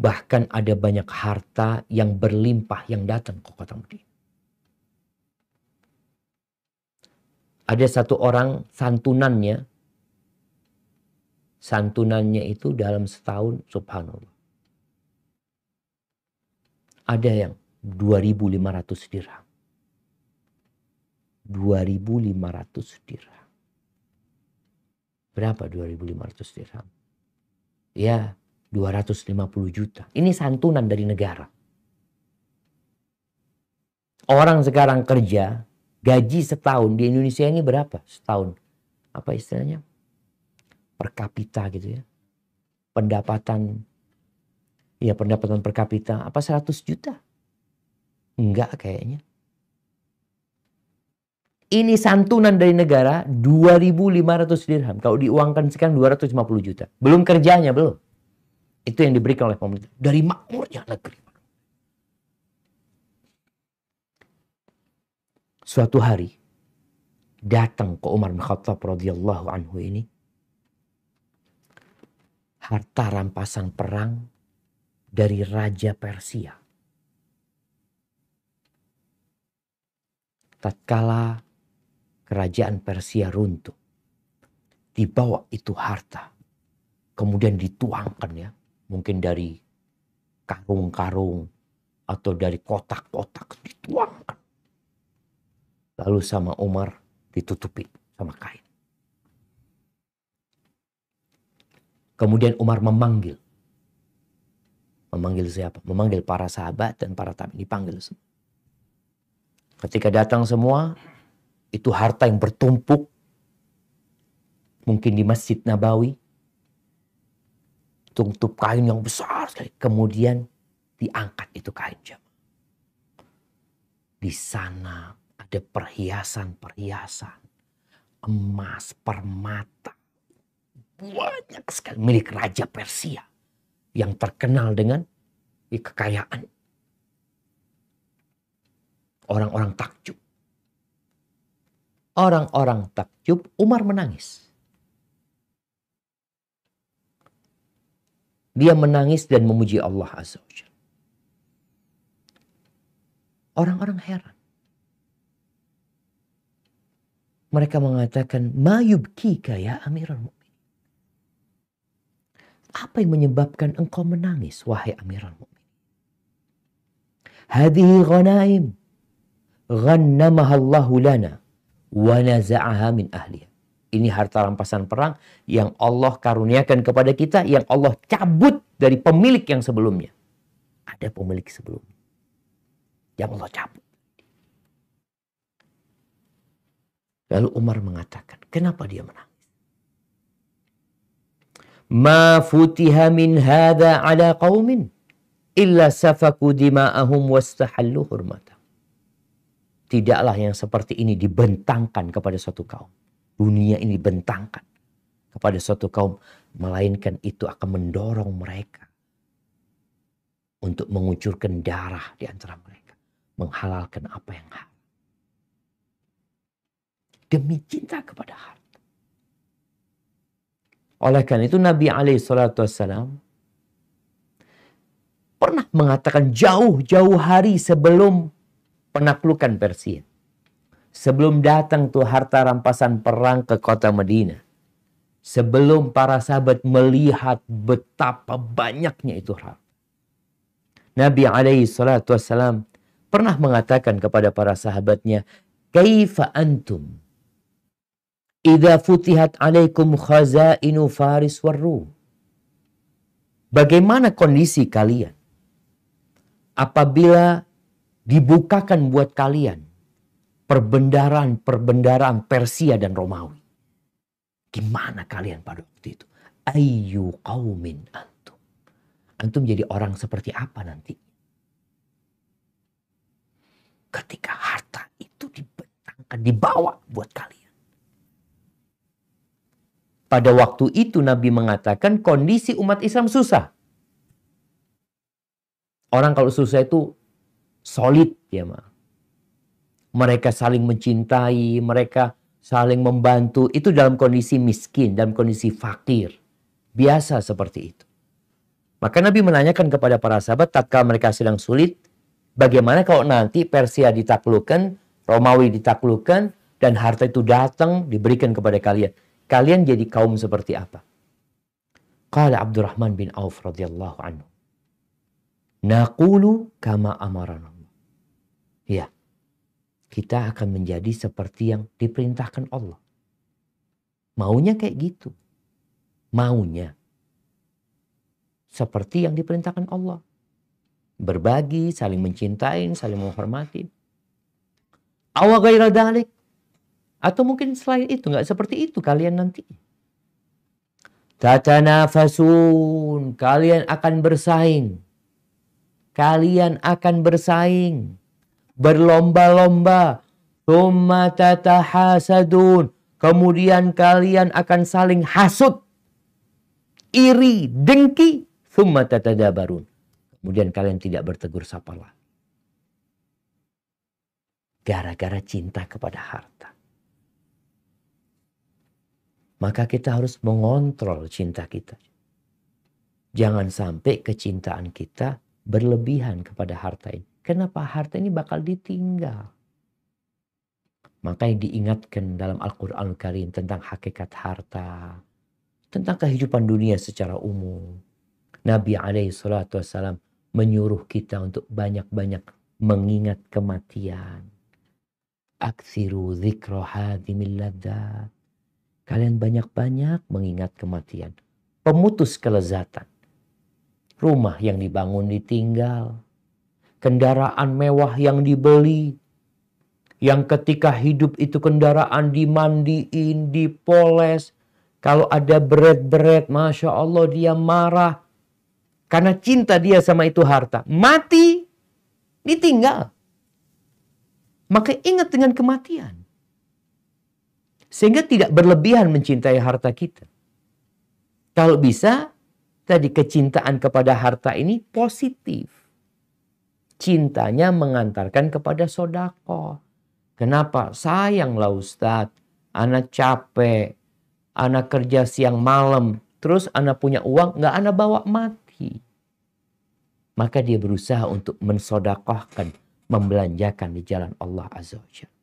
Bahkan ada banyak harta yang berlimpah yang datang ke kota Madinah. Ada satu orang santunannya itu dalam setahun, subhanallah, ada yang 2.500 dirham. 2.500 dirham. Berapa 2.500 dirham? Ya, 250 juta. Ini santunan dari negara. Orang sekarang kerja, gaji setahun di Indonesia ini berapa setahun? Apa istilahnya? Per kapita gitu ya. Pendapatan per kapita apa 100 juta? Enggak kayaknya. Ini santunan dari negara 2.500 dirham. Kalau diuangkan sekarang 250 juta. Belum kerjanya, belum. Itu yang diberikan oleh pemerintah. Dari makmurnya negeri. Suatu hari datang ke Umar bin Khattab radhiyallahu anhu ini harta rampasan perang dari Raja Persia. Tatkala kerajaan Persia runtuh, dibawa itu harta, kemudian dituangkan ya, mungkin dari karung-karung atau dari kotak-kotak dituangkan. Lalu sama Umar ditutupi sama kain. Kemudian Umar memanggil. Memanggil siapa? Memanggil para sahabat dan para tabi'in, dipanggil semua. Ketika datang semua, itu harta yang bertumpuk. Mungkin di Masjid Nabawi. Tutup kain yang besar sekali. Kemudian diangkat itu kain jamaah. Di sana ada perhiasan-perhiasan. Emas, permata. Banyak sekali milik Raja Persia. Yang terkenal dengan kekayaan. Orang-orang takjub. Orang-orang takjub, Umar menangis. Dia menangis dan memuji Allah Azza wa Jalla. Orang-orang heran. Mereka mengatakan, "Ma yubkika ya Amirul Mu'minin?" Apa yang menyebabkan engkau menangis, wahai Amirul Mu'minin? Hadhihi ghanaim ghannamaha Allahu lana wa naza'aha min ahliha. Ini harta rampasan perang yang Allah karuniakan kepada kita, yang Allah cabut dari pemilik yang sebelumnya. Ada pemilik sebelumnya yang Allah cabut. Lalu Umar mengatakan, kenapa dia menangis? Ma futiha min hadha ala qaumin illa safaku dima'ahum wastahallu hurmata. Tidaklah yang seperti ini dibentangkan kepada suatu kaum. Dunia ini dibentangkan kepada suatu kaum. Melainkan itu akan mendorong mereka untuk mengucurkan darah di antara mereka. Menghalalkan apa yang haram. Demi cinta kepada harta. Oleh karena itu Nabi SAW pernah mengatakan jauh-jauh hari sebelum penaklukan Persia. Sebelum datang tuh harta rampasan perang ke kota Madinah. Sebelum para sahabat melihat betapa banyaknya itu harta. Nabi SAW pernah mengatakan kepada para sahabatnya, "Kaifa antum idza futihat alaikum khazainu Faris war Rum?" Bagaimana kondisi kalian apabila dibukakan buat kalian perbendaharaan Persia dan Romawi? Gimana kalian pada waktu itu? Ayyu qaumin antum? Antum jadi orang seperti apa nanti? Ketika harta itu dibentangkan, dibawa buat kalian. Pada waktu itu Nabi mengatakan kondisi umat Islam susah. Orang kalau susah itu solid ya ma. Mereka saling mencintai, mereka saling membantu. Itu dalam kondisi miskin, dalam kondisi fakir. Biasa seperti itu. Maka Nabi menanyakan kepada para sahabat tatkala mereka sedang sulit, bagaimana kalau nanti Persia ditaklukkan, Romawi ditaklukkan, dan harta itu datang diberikan kepada kalian. Kalian jadi kaum seperti apa? Qala Abdurrahman bin Auf radhiyallahu anhu. Naqulu kama amarana. Ya. Kita akan menjadi seperti yang diperintahkan Allah. Maunya kayak gitu. Maunya seperti yang diperintahkan Allah. Berbagi, saling mencintai, saling menghormati. Aw ghaira dzalik. Atau mungkin selain itu, nggak seperti itu kalian nanti. Tatanafasun, kalian akan bersaing. Kalian akan bersaing. Berlomba-lomba. Tsumma tatahasadun. Kemudian kalian akan saling hasut. Iri, dengki. Tsumma tatadabarun. Kemudian kalian tidak bertegur sapa lagi. Gara-gara cinta kepada harta. Maka kita harus mengontrol cinta kita. Jangan sampai kecintaan kita berlebihan kepada harta ini. Kenapa harta ini bakal ditinggal? Maka yang diingatkan dalam Al-Quranul Karim tentang hakikat harta. Tentang kehidupan dunia secara umum. Nabi SAW menyuruh kita untuk banyak-banyak mengingat kematian. Aksiru dzikra hadimil ladzat. Kalian banyak-banyak mengingat kematian. Pemutus kelezatan. Rumah yang dibangun ditinggal. Kendaraan mewah yang dibeli. Yang ketika hidup itu kendaraan dimandiin, dipoles. Kalau ada beret-beret, Masya Allah dia marah. Karena cinta dia sama itu harta. Mati, ditinggal. Maka ingat dengan kematian. Sehingga tidak berlebihan mencintai harta kita. Kalau bisa, tadi kecintaan kepada harta ini positif. cintanya mengantarkan kepada sodako. Kenapa? Sayanglah Ustadz, anak capek, anak kerja siang malam, terus anak punya uang, nggak anak bawa mati. Maka dia berusaha untuk mensodakohkan, membelanjakan di jalan Allah Azza wa Jalla.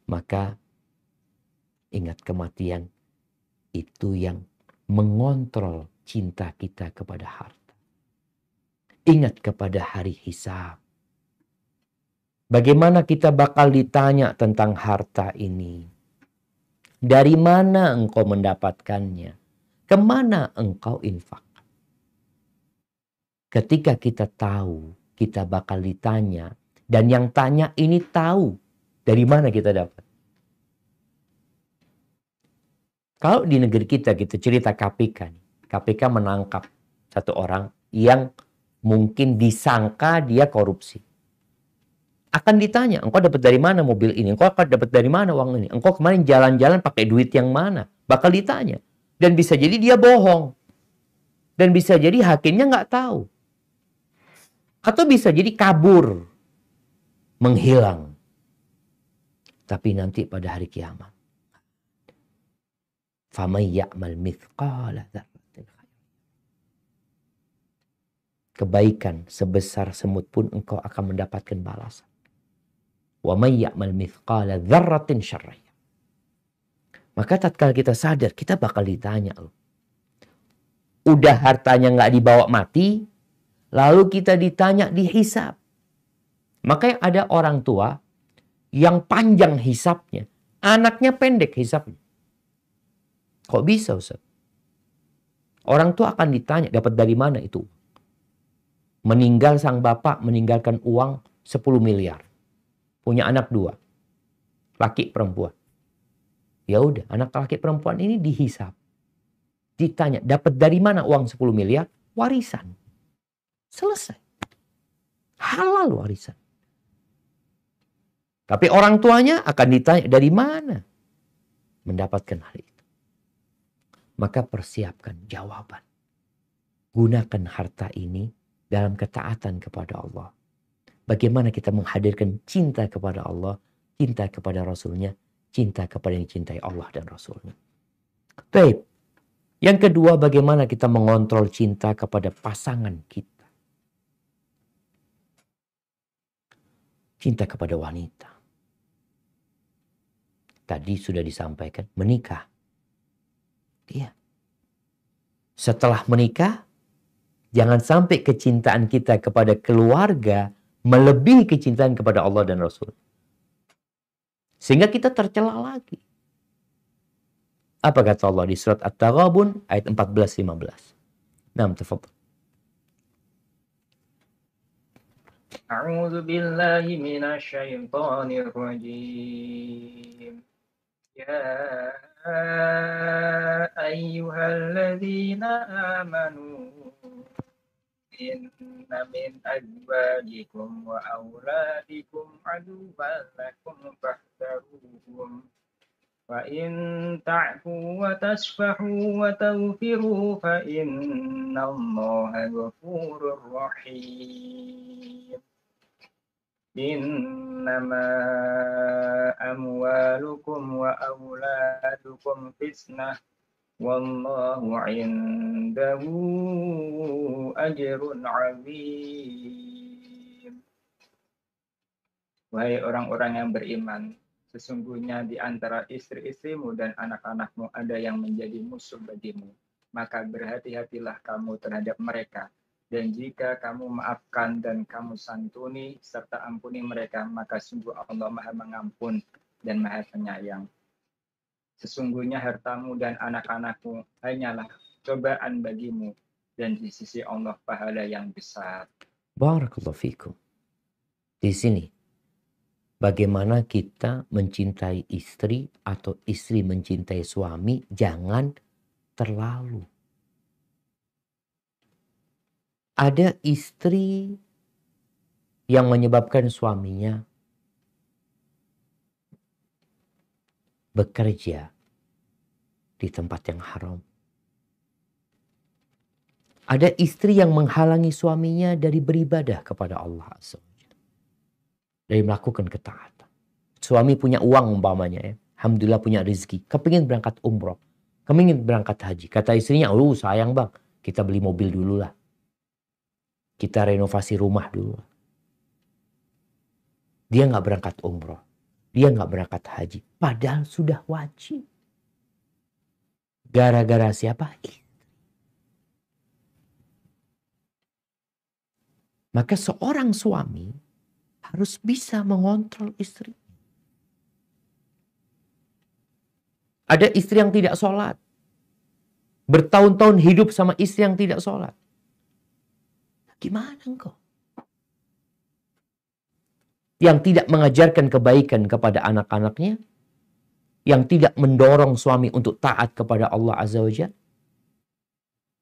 Maka ingat, kematian itu yang mengontrol cinta kita kepada harta. Ingat kepada hari hisab. Bagaimana kita bakal ditanya tentang harta ini? Dari mana engkau mendapatkannya? Kemana engkau infak? Ketika kita tahu kita bakal ditanya, dan yang tanya ini tahu dari mana kita dapat. Kalau di negeri kita cerita KPK. KPK menangkap satu orang yang mungkin disangka dia korupsi. Akan ditanya, engkau dapat dari mana mobil ini? Engkau akan dapat dari mana uang ini? Engkau kemarin jalan-jalan pakai duit yang mana? Bakal ditanya. Dan bisa jadi dia bohong. Dan bisa jadi hakimnya nggak tahu. Atau bisa jadi kabur. Menghilang. Tapi nanti pada hari kiamat. فَمَنْ يَعْمَلْ مِثْقَالَ ذَرَّةٍ خَيْرًا. Kebaikan sebesar semut pun engkau akan mendapatkan balasan. وَمَنْ يَعْمَلْ مِثْقَالَ ذَرَّةٍ شَرًّا. Maka tatkala kita sadar, kita bakal ditanya. Udah hartanya nggak dibawa mati, lalu kita ditanya dihisab. Makanya ada orang tua yang panjang hisabnya, anaknya pendek hisabnya. Kok bisa, Ustaz? Orang tua akan ditanya, dapat dari mana itu? Meninggal sang bapak, meninggalkan uang 10 miliar. Punya anak 2. Laki perempuan. Ya udah, anak laki perempuan ini dihisab. Ditanya, dapat dari mana uang 10 miliar? Warisan. Selesai. Halal warisan. Tapi orang tuanya akan ditanya, dari mana mendapatkan hal itu? Maka persiapkan jawaban. Gunakan harta ini dalam ketaatan kepada Allah. Bagaimana kita menghadirkan cinta kepada Allah, cinta kepada Rasulnya, cinta kepada yang dicintai Allah dan Rasulnya. Baik. Yang kedua, bagaimana kita mengontrol cinta kepada pasangan kita. Cinta kepada wanita. Tadi sudah disampaikan, menikah. Iya. Setelah menikah, jangan sampai kecintaan kita kepada keluarga melebihi kecintaan kepada Allah dan Rasul. Sehingga kita tercela lagi. Apa kata Allah di surat At-Taghabun ayat 14-15? Naam, tafadhal. A'udzu billahi minasyaitonir rajim. Ya ayyuhalladzina amanu inna min azwajikum wa auladikum aduwwan lakum fahdharuhum wa in ta'fu wa tasfahu wa taghfiru fa innallaha ghafurur rahim. Innama amwalukum wa auladukum fitnah wallahu indahu ajrun azim. Wahai orang-orang yang beriman, sesungguhnya di antara istri-istrimu dan anak-anakmu ada yang menjadi musuh bagimu. Maka berhati-hatilah kamu terhadap mereka. Dan jika kamu maafkan dan kamu santuni serta ampuni mereka, maka sungguh Allah Maha Mengampun dan Maha Penyayang. Sesungguhnya hartamu dan anak-anakmu hanyalah cobaan bagimu, dan di sisi Allah pahala yang besar. Barakallahu fikum. Di sini, bagaimana kita mencintai istri atau istri mencintai suami, jangan terlalu. Ada istri yang menyebabkan suaminya bekerja di tempat yang haram. Ada istri yang menghalangi suaminya dari beribadah kepada Allah Azza wa Jalla, dari melakukan ketaatan. Suami punya uang umpamanya ya, alhamdulillah punya rezeki, kepingin berangkat umroh, kepingin berangkat haji. Kata istrinya, sayang bang, kita beli mobil dulu lah. Kita renovasi rumah dulu. Dia nggak berangkat umroh, dia nggak berangkat haji, padahal sudah wajib. Gara-gara siapa? Maka seorang suami harus bisa mengontrol istri. Ada istri yang tidak sholat. Bertahun-tahun hidup sama istri yang tidak sholat. Gimana engkau? Yang tidak mengajarkan kebaikan kepada anak-anaknya. Yang tidak mendorong suami untuk taat kepada Allah Azza wa Jalla.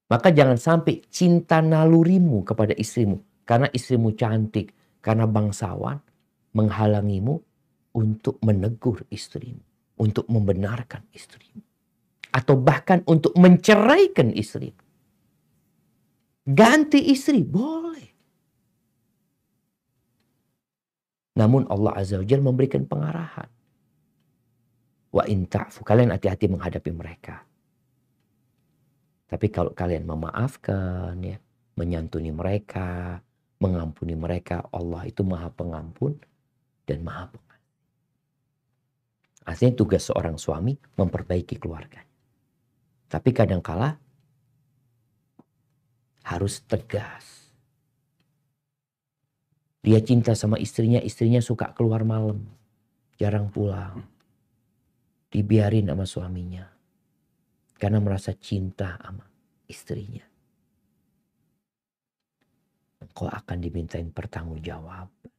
Maka jangan sampai cinta nalurimu kepada istrimu. Karena istrimu cantik, karena bangsawan, menghalangimu untuk menegur istrimu. Untuk membenarkan istrimu. Atau bahkan untuk menceraikan istrimu. Ganti istri, boleh. Namun Allah Azza wa Jalla memberikan pengarahan. Wa in ta'fu, kalian hati-hati menghadapi mereka. Tapi kalau kalian memaafkan, ya, menyantuni mereka, mengampuni mereka, Allah itu maha pengampun dan maha pengasih. Artinya tugas seorang suami memperbaiki keluarganya. Tapi kadangkala harus tegas. Dia cinta sama istrinya suka keluar malam, jarang pulang. Dibiarin sama suaminya. Karena merasa cinta sama istrinya. Engkau akan dimintain pertanggungjawaban.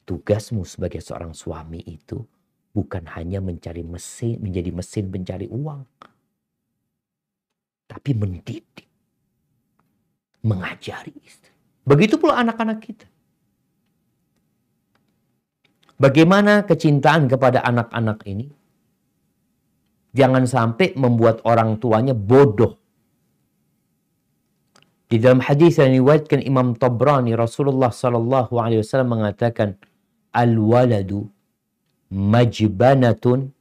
Tugasmu sebagai seorang suami itu bukan hanya menjadi mesin pencari uang. Tapi mendidik. Mengajari istri. Begitu pula anak-anak kita. Bagaimana kecintaan kepada anak-anak ini? Jangan sampai membuat orang tuanya bodoh. Di dalam hadis yang diriwayatkan Imam Tabrani, Rasulullah sallallahu alaihi wasallam mengatakan, al-waladu majbanatun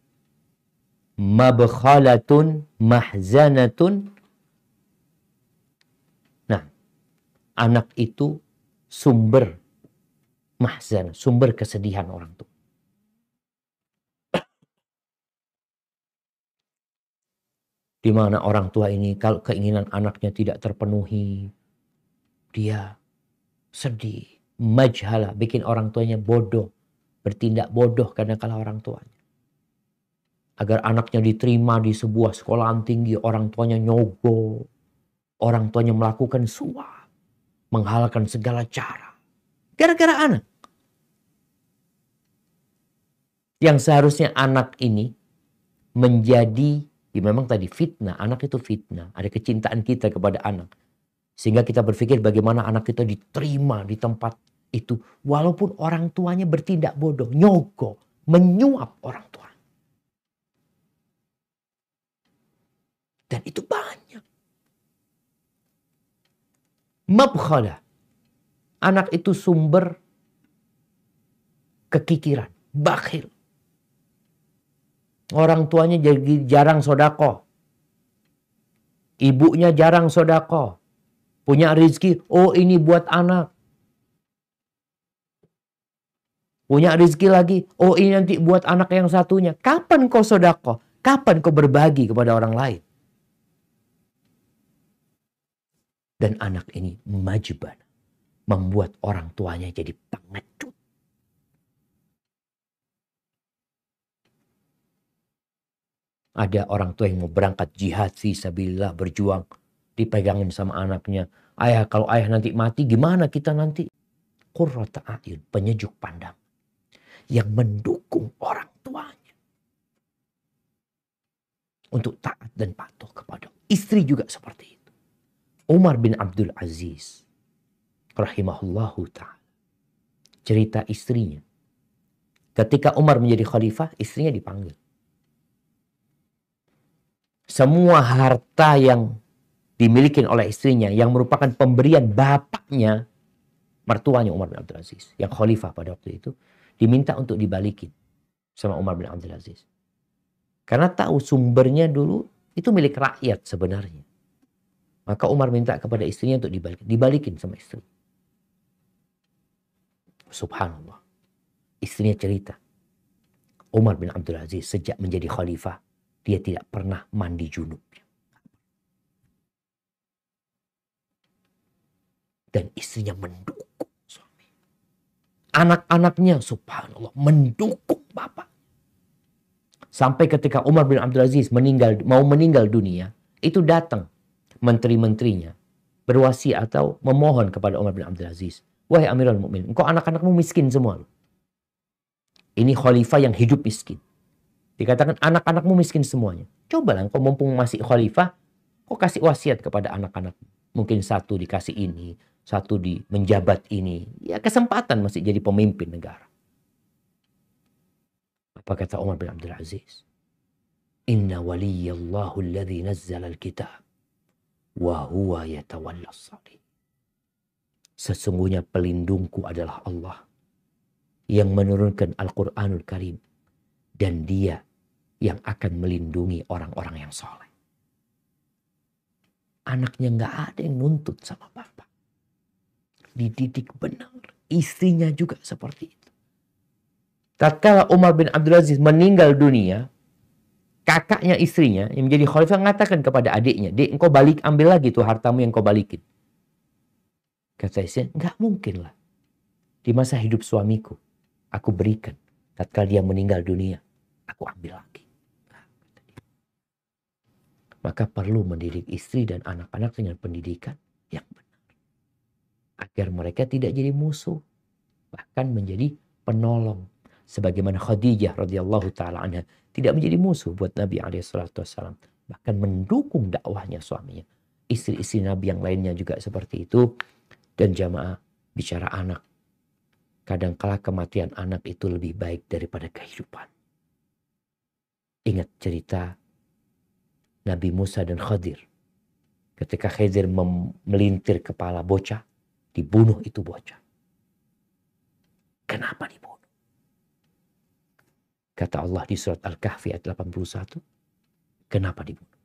mabkhalatun mahzanatun. Nah, anak itu sumber mahzan, sumber kesedihan orang tua. Di mana orang tua ini kalau keinginan anaknya tidak terpenuhi, dia sedih, majhala, bikin orang tuanya bodoh, bertindak bodoh kadang-kala orang tuanya. Agar anaknya diterima di sebuah sekolahan tinggi, orang tuanya nyogok, orang tuanya melakukan suap, menghalalkan segala cara. Gara-gara anak. Yang seharusnya anak ini menjadi, ya memang tadi fitnah, anak itu fitnah. Ada kecintaan kita kepada anak. Sehingga kita berpikir bagaimana anak kita diterima di tempat itu. Walaupun orang tuanya bertindak bodoh, nyogok, menyuap orang tua. Dan itu banyak. Mabkhalah. Anak itu sumber kekikiran, bakhil. Orang tuanya jadi jarang sodako. Ibunya jarang sodako. Punya rezeki, oh ini buat anak. Punya rezeki lagi, oh ini nanti buat anak yang satunya. Kapan kau sodako? Kapan kau berbagi kepada orang lain? Dan anak ini majban. Membuat orang tuanya jadi pengecut. Ada orang tua yang mau berangkat jihad fisabilillah, berjuang, dipegangin sama anaknya. Ayah, kalau ayah nanti mati gimana kita nanti? Qurrata a'yun, penyejuk pandang. Yang mendukung orang tuanya. Untuk taat dan patuh kepada istri juga seperti itu. Umar bin Abdul Aziz rahimahullahu ta'ala. Cerita istrinya. Ketika Umar menjadi khalifah, istrinya dipanggil. Semua harta yang dimiliki oleh istrinya yang merupakan pemberian bapaknya, mertuanya Umar bin Abdul Aziz, yang khalifah pada waktu itu, diminta untuk dibalikin sama Umar bin Abdul Aziz. Karena tahu sumbernya dulu itu milik rakyat sebenarnya. Maka Umar minta kepada istrinya untuk dibalikin sama istri. Subhanallah. Istrinya cerita, Umar bin Abdul Aziz sejak menjadi khalifah, dia tidak pernah mandi junub. Dan istrinya mendukung suami. Anak-anaknya subhanallah mendukung bapak. Sampai ketika Umar bin Abdul Aziz mau meninggal dunia, itu datang menteri-menterinya berwasi atau memohon kepada Umar bin Abdul Aziz, wahai Amirul Mukminin, engkau anak-anakmu miskin semua. Ini khalifah yang hidup miskin. Dikatakan anak-anakmu miskin semuanya. Cobalah engkau mumpung masih khalifah, kau kasih wasiat kepada anak-anak. Mungkin satu dikasih ini, satu di menjabat ini. Ya kesempatan masih jadi pemimpin negara. Apa kata Umar bin Abdul Aziz? Inna waliyallahu alladhi nazzala al-kitab wa huwa yatawalla as-salih. Sesungguhnya pelindungku adalah Allah yang menurunkan Al-Quranul Karim. Dan dia yang akan melindungi orang-orang yang soleh. Anaknya nggak ada yang nuntut sama bapak. Dididik benar. Istrinya juga seperti itu. Tatkala Umar bin Abdul Aziz meninggal dunia, kakaknya istrinya yang menjadi khalifah mengatakan kepada adiknya, "Dek, engkau ambil lagi tuh hartamu yang kau balikin." Kata istrinya, nggak mungkin lah. Di masa hidup suamiku, aku berikan. Tatkala dia meninggal dunia, aku ambil lagi. Maka perlu mendidik istri dan anak-anak dengan pendidikan yang benar. Agar mereka tidak jadi musuh. Bahkan menjadi penolong. Sebagaimana Khadijah radhiyallahu ta'ala anha tidak menjadi musuh buat Nabi SAW. Bahkan mendukung dakwahnya suaminya. Istri-istri Nabi yang lainnya juga seperti itu. Dan jamaah bicara anak. Kadangkala kematian anak itu lebih baik daripada kehidupan. Ingat cerita Nabi Musa dan Khadir. Ketika Khadir melintir kepala bocah, dibunuh itu bocah. Kenapa dibunuh? Kata Allah di surat Al-Kahfi ayat 81. Kenapa dibunuh?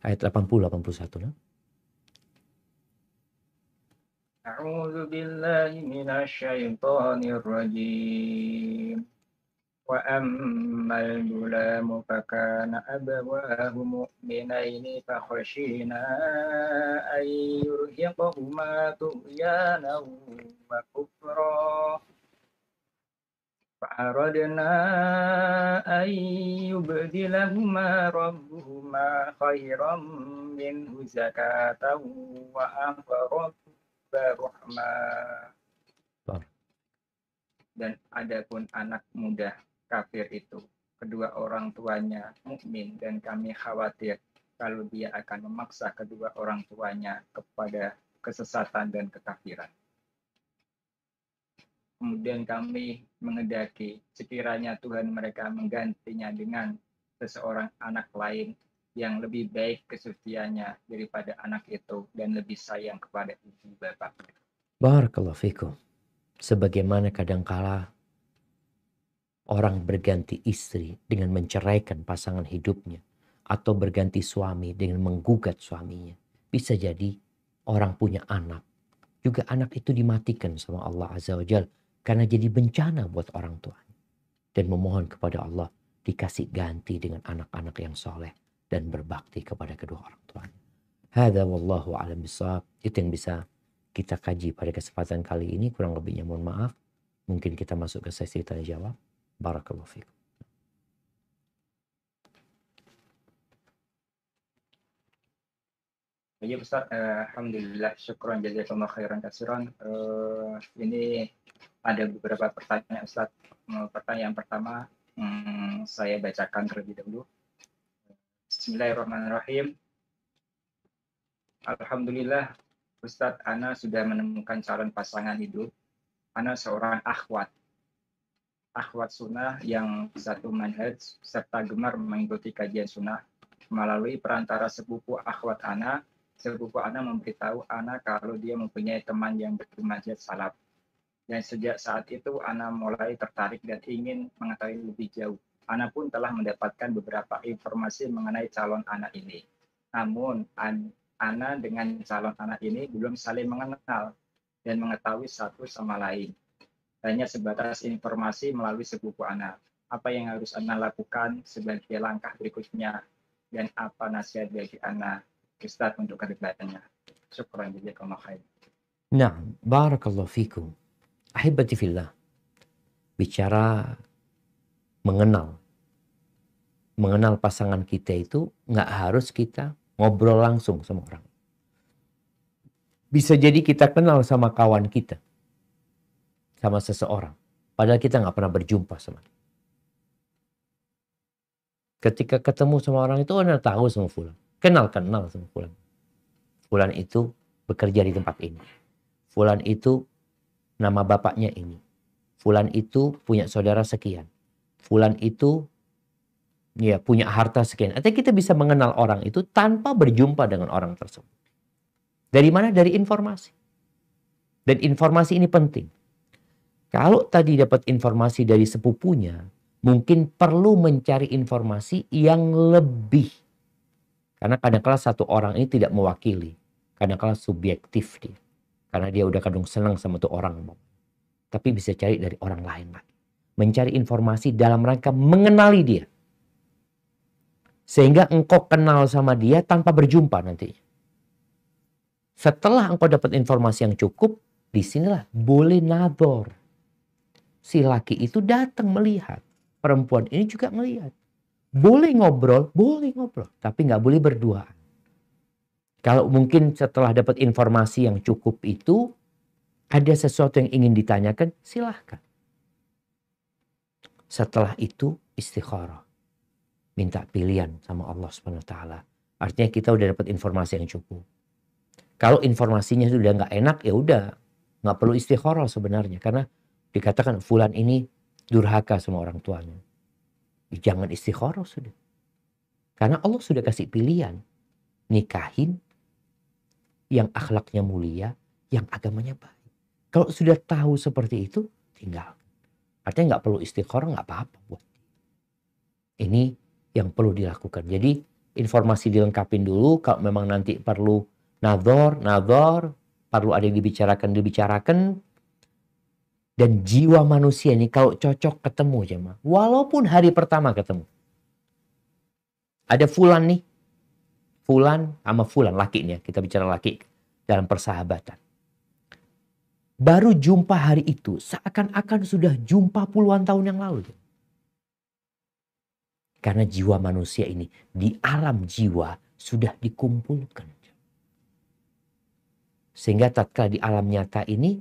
Ayat 80-81. Nah. A'udzu billahi minasyaitonir rajim. Wa ammal gulamu fakana abawahu mu'minaini fakhashina an yurhiqahuma tughyanan wa kufra. Fa'aradna an yubdilahuma rabbuhuma khairan minhu zakatan wa aqrab rahma. Dan adapun anak muda kafir itu, kedua orang tuanya mukmin dan kami khawatir kalau dia akan memaksa kedua orang tuanya kepada kesesatan dan kekafiran. Kemudian kami menghendaki sekiranya Tuhan mereka menggantinya dengan seseorang anak lain yang lebih baik kesuciannya daripada anak itu dan lebih sayang kepada ibu bapaknya. Barakallahu fikum. Sebagaimana kadangkala orang berganti istri dengan menceraikan pasangan hidupnya. Atau berganti suami dengan menggugat suaminya. Bisa jadi orang punya anak. Juga anak itu dimatikan sama Allah Azza wa Jalla. Karena jadi bencana buat orang tuanya. Dan memohon kepada Allah dikasih ganti dengan anak-anak yang soleh. Dan berbakti kepada kedua orang tuanya. Hadza wallahu a'lam bishawab. Itu yang bisa kita kaji pada kesempatan kali ini. Kurang lebihnya mohon maaf. Mungkin kita masuk ke sesi tanya jawab. Barakallahu fikum. Ya Ustaz, alhamdulillah, syukran jazakallahu khairan katsiran. Ini ada beberapa pertanyaan Ustaz. Pertanyaan pertama saya bacakan terlebih dahulu. Bismillahirrahmanirrahim. Alhamdulillah, Ustaz, Ana sudah menemukan calon pasangan hidup. Ana seorang akhwat. akhwat sunnah yang satu manhaj serta gemar mengikuti kajian sunnah. Melalui perantara sepupu akhwat ana, sepupu ana memberitahu ana kalau dia mempunyai teman yang bermanhaj salaf. Dan sejak saat itu ana mulai tertarik dan ingin mengetahui lebih jauh. Ana pun telah mendapatkan beberapa informasi mengenai calon anak ini. Namun ana dengan calon anak ini belum saling mengenal dan mengetahui satu sama lain. Hanya sebatas informasi melalui sepupu ana. Apa yang harus ana lakukan sebagai langkah berikutnya dan apa nasihat bagi ana Ustaz untuk kedepannya. Syukran jazakallahu khair. Nah, barakallahu fikum. Ahibati fillah. Bicara mengenal pasangan kita itu nggak harus kita ngobrol langsung sama orang. Bisa jadi kita kenal sama kawan kita, sama seseorang, padahal kita nggak pernah berjumpa sama dia. Ketika ketemu sama orang itu, Anda tahu sama fulan, kenal sama fulan. Fulan itu bekerja di tempat ini. Fulan itu nama bapaknya ini. Fulan itu punya saudara sekian. Fulan itu ya punya harta sekian. Artinya kita bisa mengenal orang itu tanpa berjumpa dengan orang tersebut. Dari mana? Dari informasi. Dan informasi ini penting. Kalau tadi dapat informasi dari sepupunya, mungkin perlu mencari informasi yang lebih. Karena kadang-kala satu orang ini tidak mewakili. Kadang-kala subjektif dia. Karena dia udah kadang senang sama tuh orang. Tapi bisa cari dari orang lain lagi. Mencari informasi dalam rangka mengenali dia. Sehingga engkau kenal sama dia tanpa berjumpa nantinya. Setelah engkau dapat informasi yang cukup, disinilah boleh nador. Si laki itu datang melihat. Perempuan ini juga melihat. Boleh ngobrol, tapi nggak boleh berduaan. Kalau mungkin setelah dapat informasi yang cukup itu, ada sesuatu yang ingin ditanyakan, silahkan. Setelah itu istikharah. Minta pilihan sama Allah SWT. Artinya kita udah dapat informasi yang cukup. Kalau informasinya sudah nggak enak, ya udah nggak perlu istikharah sebenarnya. Karena dikatakan fulan ini durhaka sama orang tuanya. Jangan istikharah sudah. Karena Allah sudah kasih pilihan. Nikahin yang akhlaknya mulia, yang agamanya baik. Kalau sudah tahu seperti itu, tinggal. Artinya nggak perlu istikharah, nggak apa-apa buat. Ini yang perlu dilakukan. Jadi informasi dilengkapin dulu. Kalau memang nanti perlu nador, perlu ada yang dibicarakan. Dan jiwa manusia ini kalau cocok ketemu jemaah. Walaupun hari pertama ketemu. Ada fulan nih. Fulan sama fulan, laki nih ya. Kita bicara laki dalam persahabatan. Baru jumpa hari itu seakan-akan sudah jumpa puluhan tahun yang lalu. Karena jiwa manusia ini di alam jiwa sudah dikumpulkan. Sehingga tatkala di alam nyata ini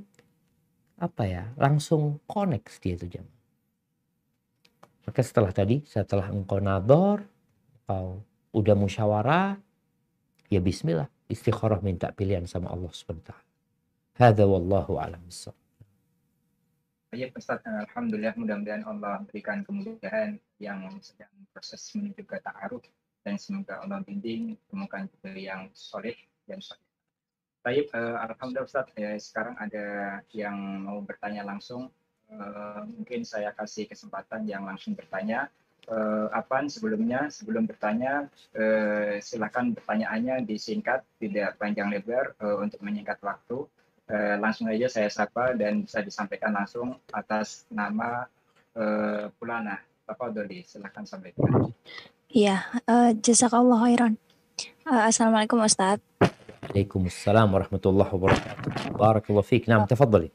langsung connect dia itu jam. Maka setelah engkau nador, engkau udah musyawarah, ya bismillah, istikharah minta pilihan sama Allah SWT. Hadza wallahu a'lam bissawab. Ya Ustaz, alhamdulillah mudah-mudahan Allah berikan kemudahan yang sedang proses menuju ke ta'aruf dan semoga Allah bimbing temukan yang soleh dan soleh. Baik, alhamdulillah Ustaz, sekarang ada yang mau bertanya langsung. Mungkin saya kasih kesempatan yang langsung bertanya. Sebelum bertanya, silakan pertanyaannya disingkat, tidak panjang lebar untuk menyingkat waktu. Langsung aja saya sapa dan bisa disampaikan langsung atas nama Pulana. Tafadholi, silakan sampaikan. Iya, jazakallahu khairan. Assalamualaikum Ustaz. Waalaikumsalam warahmatullahi wabarakatuh. Barakallahu fiik. Naam, tafadhali.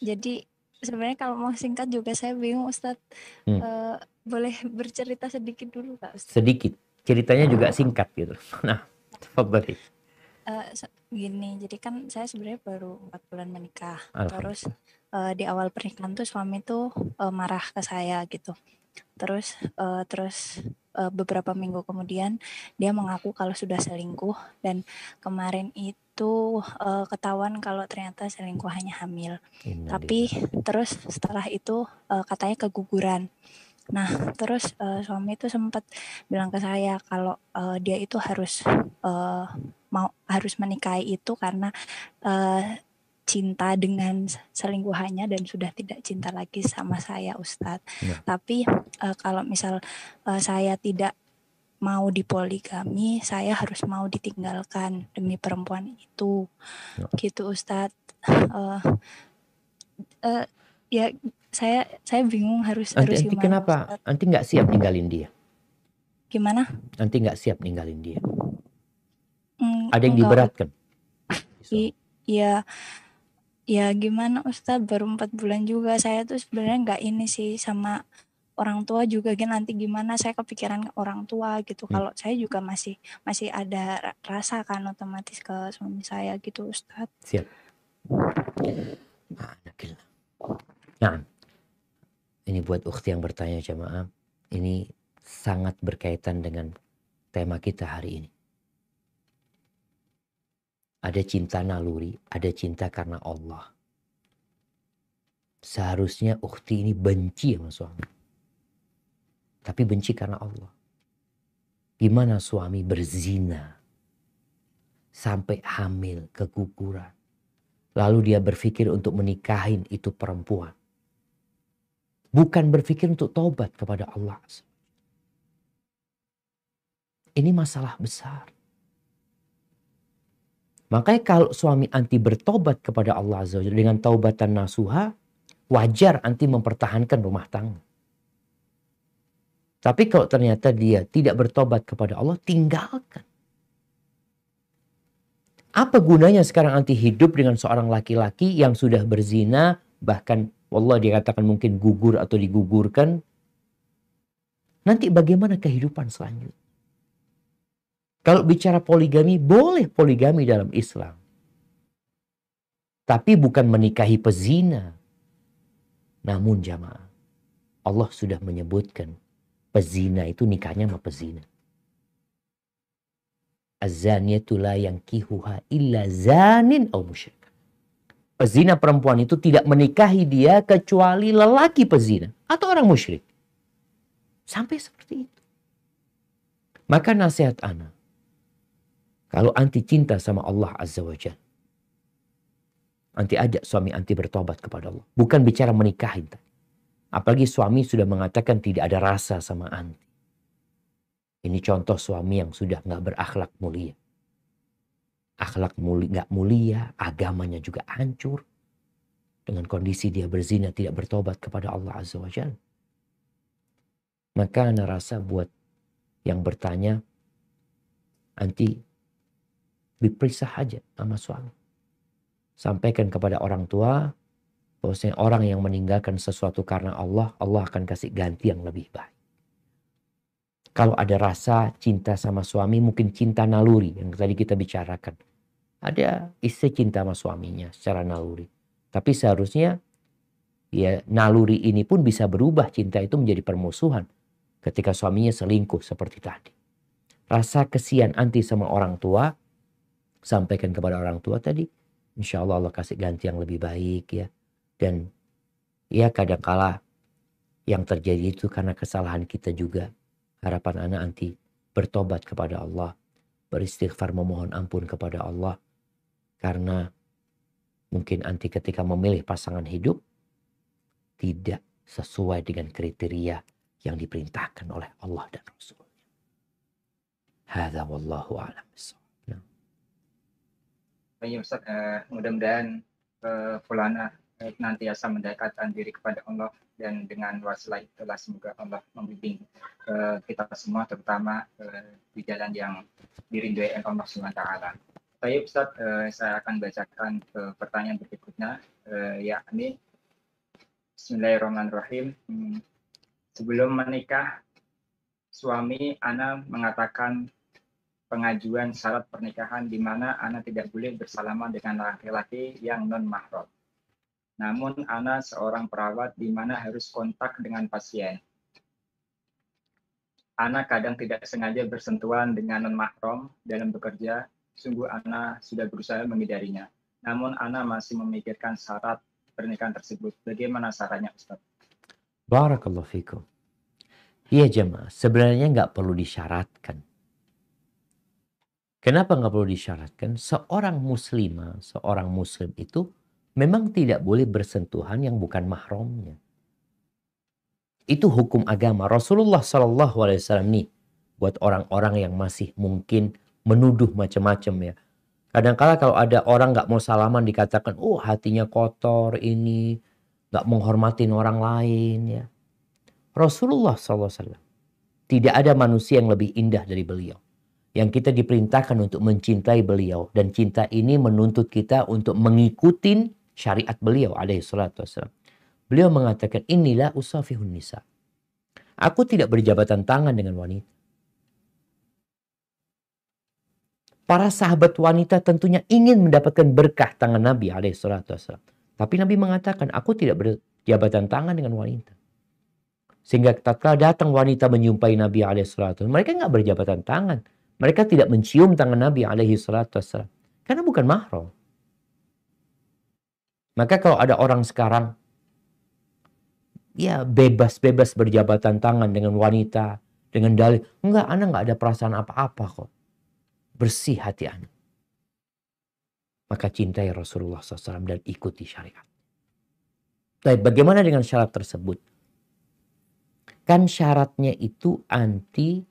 Jadi sebenarnya kalau mau singkat juga saya bingung Ustaz. Boleh bercerita sedikit dulu Kak Ustaz? Sedikit. Ceritanya juga singkat gitu. Nah, tafadhali. Gini, jadi kan saya sebenarnya baru 4 bulan menikah. Terus di awal pernikahan tuh suami tuh marah ke saya gitu. Terus beberapa minggu kemudian dia mengaku kalau sudah selingkuh, dan kemarin itu itu ketahuan kalau ternyata selingkuhannya hamil. Tapi terus setelah itu katanya keguguran. Nah, terus suami itu sempat bilang ke saya kalau dia itu harus menikahi itu karena cinta dengan selingkuhannya dan sudah tidak cinta lagi sama saya, Ustadz. Tapi kalau misal saya tidak mau dipoligami, saya harus mau ditinggalkan demi perempuan itu, gitu Ustadz. Ya saya bingung harus Anti gimana. kenapa? Ustadz. Anti nggak siap ninggalin dia? Gimana? Anti nggak siap ninggalin dia? Ada yang Enggak. diberatkan? Ya gimana Ustadz, baru 4 bulan juga. Saya tuh sebenarnya nggak ini sih sama orang tua juga nanti gimana, saya kepikiran orang tua gitu. Kalau saya juga masih ada rasa kan otomatis ke suami saya gitu Ustadz. Siap. Nah, ini buat ukhti yang bertanya jamaah, ini sangat berkaitan dengan tema kita hari ini. Ada cinta naluri, ada cinta karena Allah. Seharusnya ukhti ini benci sama suami. Tapi benci karena Allah. Gimana suami berzina sampai hamil, keguguran. Lalu dia berpikir untuk menikahin itu perempuan. Bukan berpikir untuk taubat kepada Allah. Ini masalah besar. Makanya kalau suami anti bertobat kepada Allah Azza wa Jalla dengan taubatan nasuha, wajar anti mempertahankan rumah tangga. Tapi kalau ternyata dia tidak bertobat kepada Allah, tinggalkan. Apa gunanya sekarang anti hidup dengan seorang laki-laki yang sudah berzina, bahkan wallah dia katakan mungkin gugur atau digugurkan. Nanti bagaimana kehidupan selanjutnya? Kalau bicara poligami, boleh poligami dalam Islam. Tapi bukan menikahi pezina. Namun jamaah, Allah sudah menyebutkan pezina itu nikahnya sama pezina. Az-zaniyatu la yankihuha illa zanin aw musyrik. Pezina perempuan itu tidak menikahi dia kecuali lelaki pezina atau orang musyrik. Sampai seperti itu. Maka nasihat ana, kalau anti cinta sama Allah Azza wa Jalla, anti ajak suami anti bertobat kepada Allah. Bukan bicara menikahin. Apalagi suami sudah mengatakan tidak ada rasa sama anti. Ini contoh suami yang sudah gak berakhlak mulia. Akhlak mulia, gak mulia, agamanya juga hancur. Dengan kondisi dia berzina tidak bertobat kepada Allah Azza wa Jalla. Maka ana rasa buat yang bertanya, anti diperiksa aja sama suami. Sampaikan kepada orang tua bahwasanya orang yang meninggalkan sesuatu karena Allah, Allah akan kasih ganti yang lebih baik. Kalau ada rasa cinta sama suami, mungkin cinta naluri yang tadi kita bicarakan. Ada istri cinta sama suaminya secara naluri. Tapi seharusnya ya naluri ini pun bisa berubah, cinta itu menjadi permusuhan ketika suaminya selingkuh seperti tadi. Rasa kesian anti sama orang tua, sampaikan kepada orang tua tadi, insya Allah Allah kasih ganti yang lebih baik ya. Dan ya kadangkala yang terjadi itu karena kesalahan kita juga. Harapan anak anti bertobat kepada Allah, beristighfar memohon ampun kepada Allah. Karena mungkin anti ketika memilih pasangan hidup tidak sesuai dengan kriteria yang diperintahkan oleh Allah dan Rasul. Hadza wallahu a'lam bissawab. Baik Ustaz, mudah-mudahan fulana nantiasa mendekatkan diri kepada Allah, dan dengan wasilah itulah semoga Allah membimbing kita semua, terutama di jalan yang dirindui oleh Allah SWT. Baik Ustaz, saya akan bacakan pertanyaan berikutnya, yakni Bismillahirrahmanirrahim. Sebelum menikah, suami ana mengatakan pengajuan syarat pernikahan di mana ana tidak boleh bersalaman dengan laki-laki yang non-mahram. Namun ana seorang perawat di mana harus kontak dengan pasien. Ana kadang tidak sengaja bersentuhan dengan non-mahram dalam bekerja, Sungguh ana sudah berusaha menghindarinya. Namun ana masih memikirkan syarat pernikahan tersebut. Bagaimana caranya, Ustaz? Barakallahu fikum. Iya jemaah, sebenarnya nggak perlu disyaratkan. Kenapa nggak perlu disyaratkan? Seorang muslimah, seorang muslim itu memang tidak boleh bersentuhan yang bukan mahramnya. Itu hukum agama. Rasulullah SAW nih, buat orang-orang yang masih mungkin menuduh macam-macam ya. Kadang-kala kalau ada orang nggak mau salaman dikatakan, oh hatinya kotor ini, nggak menghormatin orang lain ya. Rasulullah SAW, tidak ada manusia yang lebih indah dari beliau. Yang kita diperintahkan untuk mencintai beliau. Dan cinta ini menuntut kita untuk mengikuti syariat beliau alaihi salatu wassalam. Beliau mengatakan, inilah usafihun nisa. Aku tidak berjabatan tangan dengan wanita. Para sahabat wanita tentunya ingin mendapatkan berkah tangan Nabi alaihi salatu wassalam. Tapi Nabi mengatakan, aku tidak berjabatan tangan dengan wanita. Sehingga tatkala datang wanita menjumpai Nabi alaihi salatu wassalam, mereka nggak berjabatan tangan. Mereka tidak mencium tangan Nabi alaihi salatu wassalam. Karena bukan mahram. Maka kalau ada orang sekarang, ya bebas-bebas berjabatan tangan dengan wanita. Dengan dalih, enggak, ana nggak ada perasaan apa-apa kok. Bersih hati ana. Maka cintai Rasulullah SAW dan ikuti syariat. Tapi bagaimana dengan syarat tersebut? Kan syaratnya itu anti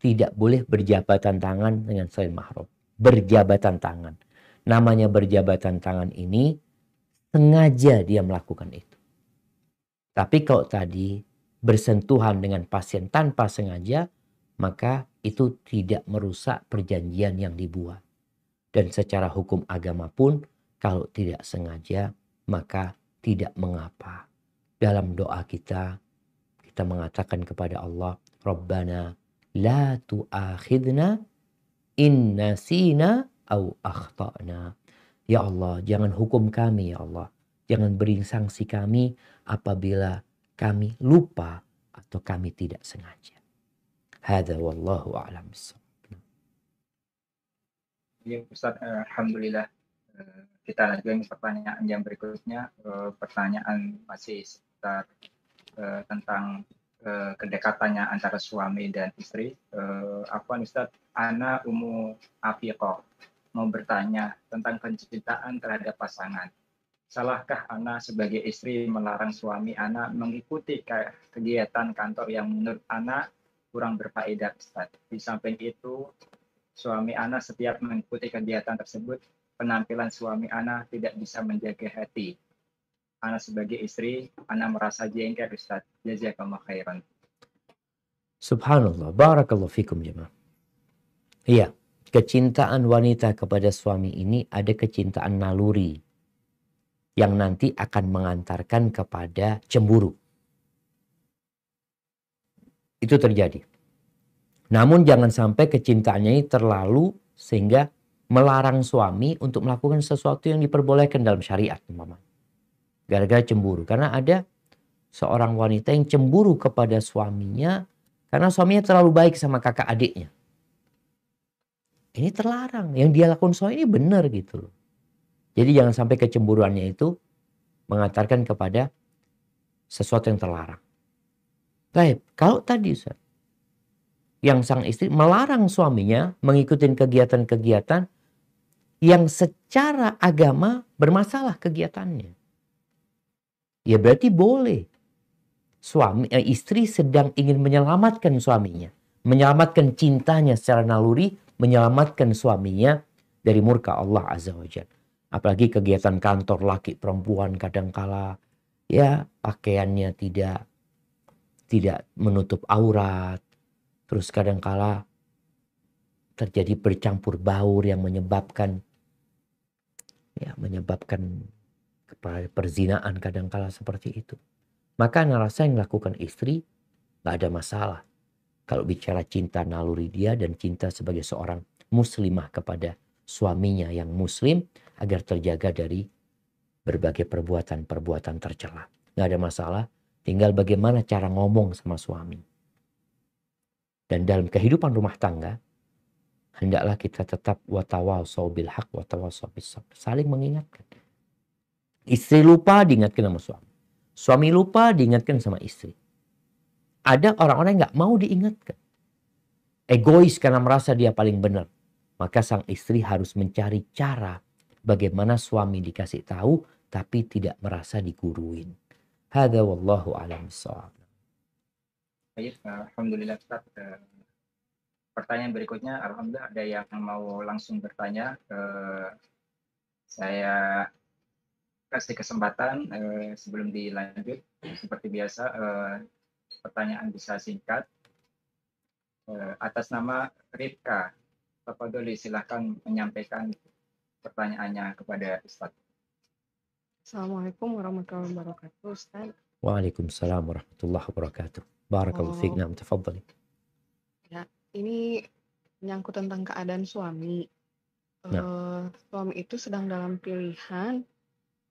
tidak boleh berjabatan tangan dengan selain mahram. Berjabatan tangan. Namanya berjabatan tangan ini sengaja dia melakukan itu. Tapi kalau tadi bersentuhan dengan pasien tanpa sengaja, maka itu tidak merusak perjanjian yang dibuat. Dan secara hukum agama pun kalau tidak sengaja maka tidak mengapa. Dalam doa kita mengatakan kepada Allah, Rabbana la tu'akhidna in nasina au akhtana. Ya Allah, jangan hukum kami ya Allah. Jangan beri sanksi kami apabila kami lupa atau kami tidak sengaja. Hadza wallahu a'lam bissawab. Ya, Ustaz, alhamdulillah. Kita lanjutkan pertanyaan yang berikutnya. Pertanyaan masih seputar tentang kedekatannya antara suami dan istri. Afwan Ustaz, ana Umu Afiqah mau bertanya tentang kecintaan terhadap pasangan. Salahkah ana sebagai istri melarang suami ana mengikuti kegiatan kantor yang menurut ana kurang berfaedah, Ustaz? Di samping itu, suami ana setiap mengikuti kegiatan tersebut, penampilan suami ana tidak bisa menjaga hati. Ana sebagai istri, ana merasa jengkel, Ustaz. Jazakallahu khairan. Subhanallah, barakallahu fikum jemaah. Iya, kecintaan wanita kepada suami ini ada kecintaan naluri yang nanti akan mengantarkan kepada cemburu. Itu terjadi. Namun jangan sampai kecintaannya ini terlalu sehingga melarang suami untuk melakukan sesuatu yang diperbolehkan dalam syariat. Gara-gara cemburu. Karena ada seorang wanita yang cemburu kepada suaminya karena suaminya terlalu baik sama kakak adiknya. Ini terlarang. Yang dia lakukan suami ini benar gitu loh. Jadi jangan sampai kecemburuannya itu mengantarkan kepada sesuatu yang terlarang. Baik, kalau tadi yang sang istri melarang suaminya mengikuti kegiatan-kegiatan yang secara agama bermasalah kegiatannya. Ya berarti boleh. Istri sedang ingin menyelamatkan suaminya. Menyelamatkan cintanya secara naluri. Menyelamatkan suaminya dari murka Allah Azza wa Jalla. Apalagi kegiatan kantor laki perempuan kadangkala ya pakaiannya tidak menutup aurat. Terus kadangkala terjadi bercampur baur yang menyebabkan kepada perzinaan kadangkala seperti itu. Maka ana rasa yang dilakukan istri gak ada masalah. Kalau bicara cinta naluri dia dan cinta sebagai seorang muslimah kepada suaminya yang muslim agar terjaga dari berbagai perbuatan-perbuatan tercela. Gak ada masalah. Tinggal bagaimana cara ngomong sama suami. Dan dalam kehidupan rumah tangga hendaklah kita tetap watawasau bil haq watawasau bis sabr, saling mengingatkan. Istri lupa diingatkan sama suami. Suami lupa diingatkan sama istri. Ada orang-orang yang nggak mau diingatkan. Egois karena merasa dia paling benar. Maka sang istri harus mencari cara bagaimana suami dikasih tahu tapi tidak merasa diguruin. Hadza wallahu a'lam bissawab. Baik, alhamdulillah Ustaz. Pertanyaan berikutnya, alhamdulillah ada yang mau langsung bertanya. Saya kasih kesempatan sebelum dilanjut. Seperti biasa, pertanyaan bisa singkat. Atas nama Ripka, Tafadholi silahkan menyampaikan pertanyaannya kepada Ustaz. Assalamualaikum warahmatullahi wabarakatuh, Ustaz. Waalaikumsalam warahmatullahi wabarakatuh. Barakallahu fiik. Naam, tafadhali. Ya, ini menyangkut tentang keadaan suami. Suami itu sedang dalam pilihan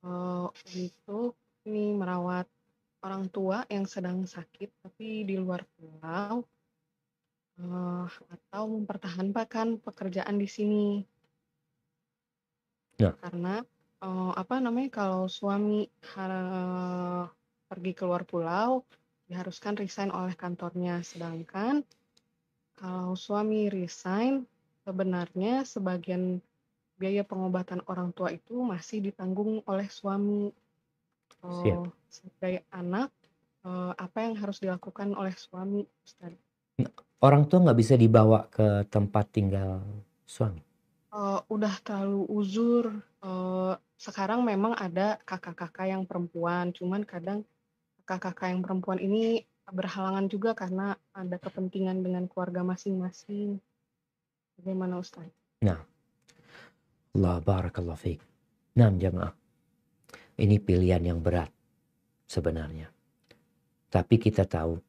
untuk ini merawat orang tua yang sedang sakit tapi di luar pulau, atau mempertahankan pekerjaan di sini. Ya. Karena kalau suami pergi keluar pulau diharuskan resign oleh kantornya, sedangkan kalau suami resign sebenarnya sebagian biaya pengobatan orang tua itu masih ditanggung oleh suami. Sebagai anak, apa yang harus dilakukan oleh suami, Ustaz? Orang tua nggak bisa dibawa ke tempat tinggal suami. Udah terlalu uzur. Sekarang memang ada kakak-kakak yang perempuan, cuman kadang kakak-kakak yang perempuan ini berhalangan juga karena ada kepentingan dengan keluarga masing-masing. Bagaimana Ustaz? Nah, Allah barakallahu fiik. Nah, jamaah. Ini pilihan yang berat sebenarnya. Tapi kita tahu,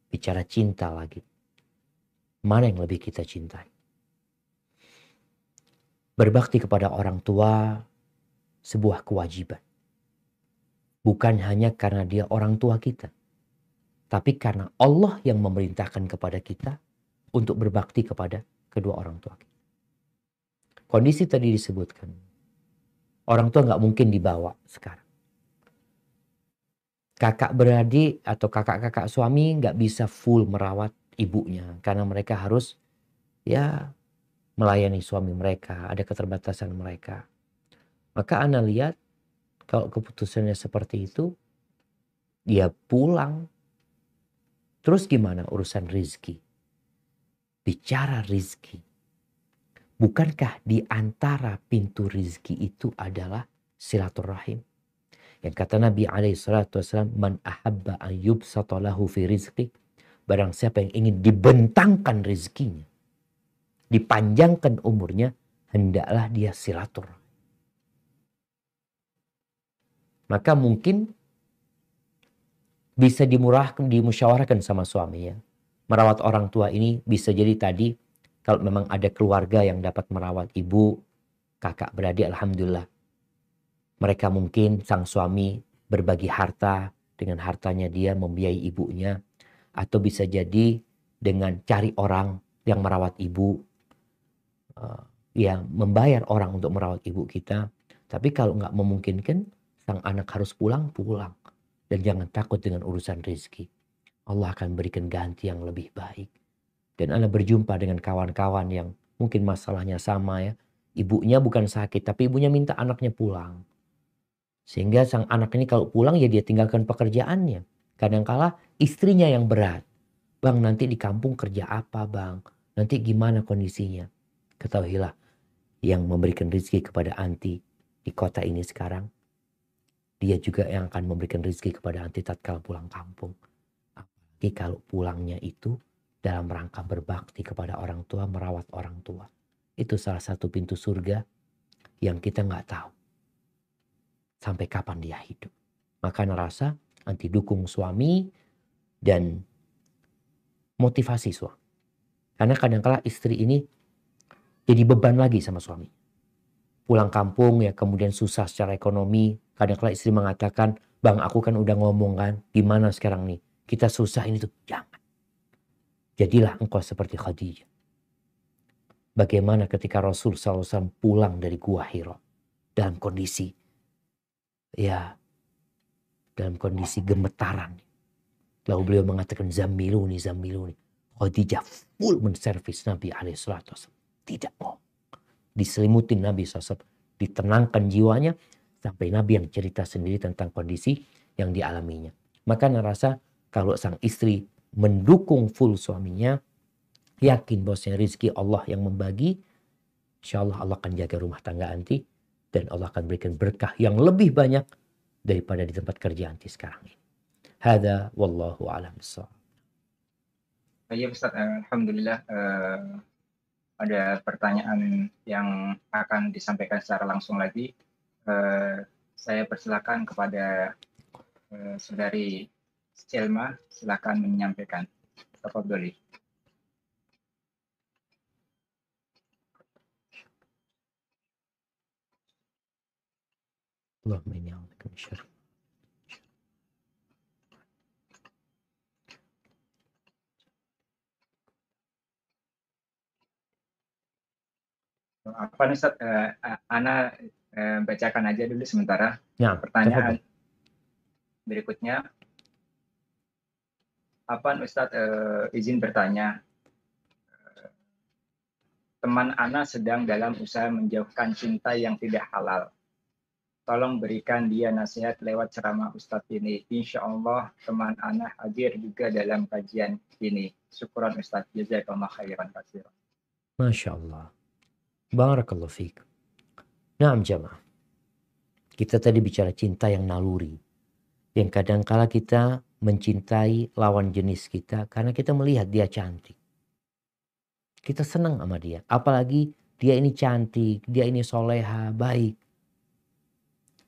bicara cinta lagi. Mana yang lebih kita cintai? Berbakti kepada orang tua sebuah kewajiban. Bukan hanya karena dia orang tua kita. Tapi karena Allah yang memerintahkan kepada kita untuk berbakti kepada kedua orang tua kita. Kondisi tadi disebutkan. Orang tua nggak mungkin dibawa sekarang. Kakak beradik atau kakak-kakak suami nggak bisa full merawat ibunya. Karena mereka harus melayani suami mereka. Ada keterbatasan mereka. Maka Ana lihat kalau keputusannya seperti itu. Dia pulang. Terus gimana urusan rizki? Bicara rizki. Bukankah di antara pintu rizki itu adalah silaturahim? Yang kata Nabi SAW, man ahabba an yubsata lahu fi rizki. Barang siapa yang ingin dibentangkan rizkinya, dipanjangkan umurnya, hendaklah dia silaturahim. Maka mungkin bisa dimusyawarahkan sama suami ya. Merawat orang tua ini bisa jadi tadi kalau memang ada keluarga yang dapat merawat ibu, kakak beradik, alhamdulillah. Mereka mungkin sang suami berbagi harta, dengan hartanya dia membiayai ibunya. Atau bisa jadi dengan cari orang yang merawat ibu, membayar orang untuk merawat ibu kita. Tapi kalau nggak memungkinkan, sang anak harus pulang. Dan jangan takut dengan urusan rezeki. Allah akan berikan ganti yang lebih baik. Dan Anda berjumpa dengan kawan-kawan yang mungkin masalahnya sama ya. Ibunya bukan sakit, tapi ibunya minta anaknya pulang. Sehingga sang anak ini kalau pulang ya dia tinggalkan pekerjaannya. Kadangkala istrinya yang berat. Bang, nanti di kampung kerja apa bang? Nanti gimana kondisinya? Ketahuilah, yang memberikan rezeki kepada anti di kota ini sekarang, dia juga yang akan memberikan rezeki kepada anti tatkala pulang kampung. Apalagi kalau pulangnya itu dalam rangka berbakti kepada orang tua, merawat orang tua. Itu salah satu pintu surga yang kita nggak tahu sampai kapan dia hidup. Maka ngerasa anti dukung suami dan motivasi suami. Karena kadang-kala istri ini jadi beban lagi sama suami. Pulang kampung ya kemudian susah secara ekonomi. Kadang-kala istri mengatakan, bang aku kan udah ngomong kan, gimana sekarang nih? Kita susah ini tuh. Jangan. Jadilah engkau seperti Khadijah. Bagaimana ketika Rasul SAW pulang dari Gua Hira dalam kondisi gemetaran. Lalu beliau mengatakan, Zammiluni, Zammiluni. Khadijah full menservis Nabi SAW. Tidak mau. Diselimutin Nabi SAW. Ditenangkan jiwanya. Sampai Nabi yang cerita sendiri tentang kondisi yang dialaminya. Maka Ana rasa kalau sang istri mendukung full suaminya, yakin bahwasanya rezeki Allah yang membagi, insya Allah Allah akan jaga rumah tangga anti. Dan Allah akan berikan berkah yang lebih banyak daripada di tempat kerja anti sekarang ini. Hada wallahu a'lam bissawab. Ya Ustaz, alhamdulillah ada pertanyaan yang akan disampaikan secara langsung lagi. Saya persilakan kepada saudari Selma, silakan menyampaikan. Tafadholi. Allahumma inni a'udzubika min syarri. Apa nih Ustaz? Ana bacakan aja dulu sementara. Nah, pertanyaan berikutnya. Apa Ustaz izin bertanya? Teman Ana sedang dalam usaha menjauhkan cinta yang tidak halal. Tolong berikan dia nasihat lewat ceramah Ustadz ini. Insya Allah teman Ana hadir juga dalam kajian ini. Syukuran Ustadz. Jazakallah khairan katsiran. Masya Allah. Barakallahu fiik. Naam jamaah. Kita tadi bicara cinta yang naluri. Yang kadangkala kita mencintai lawan jenis kita karena kita melihat dia cantik. Kita senang sama dia. Apalagi dia ini cantik, dia ini soleha, baik.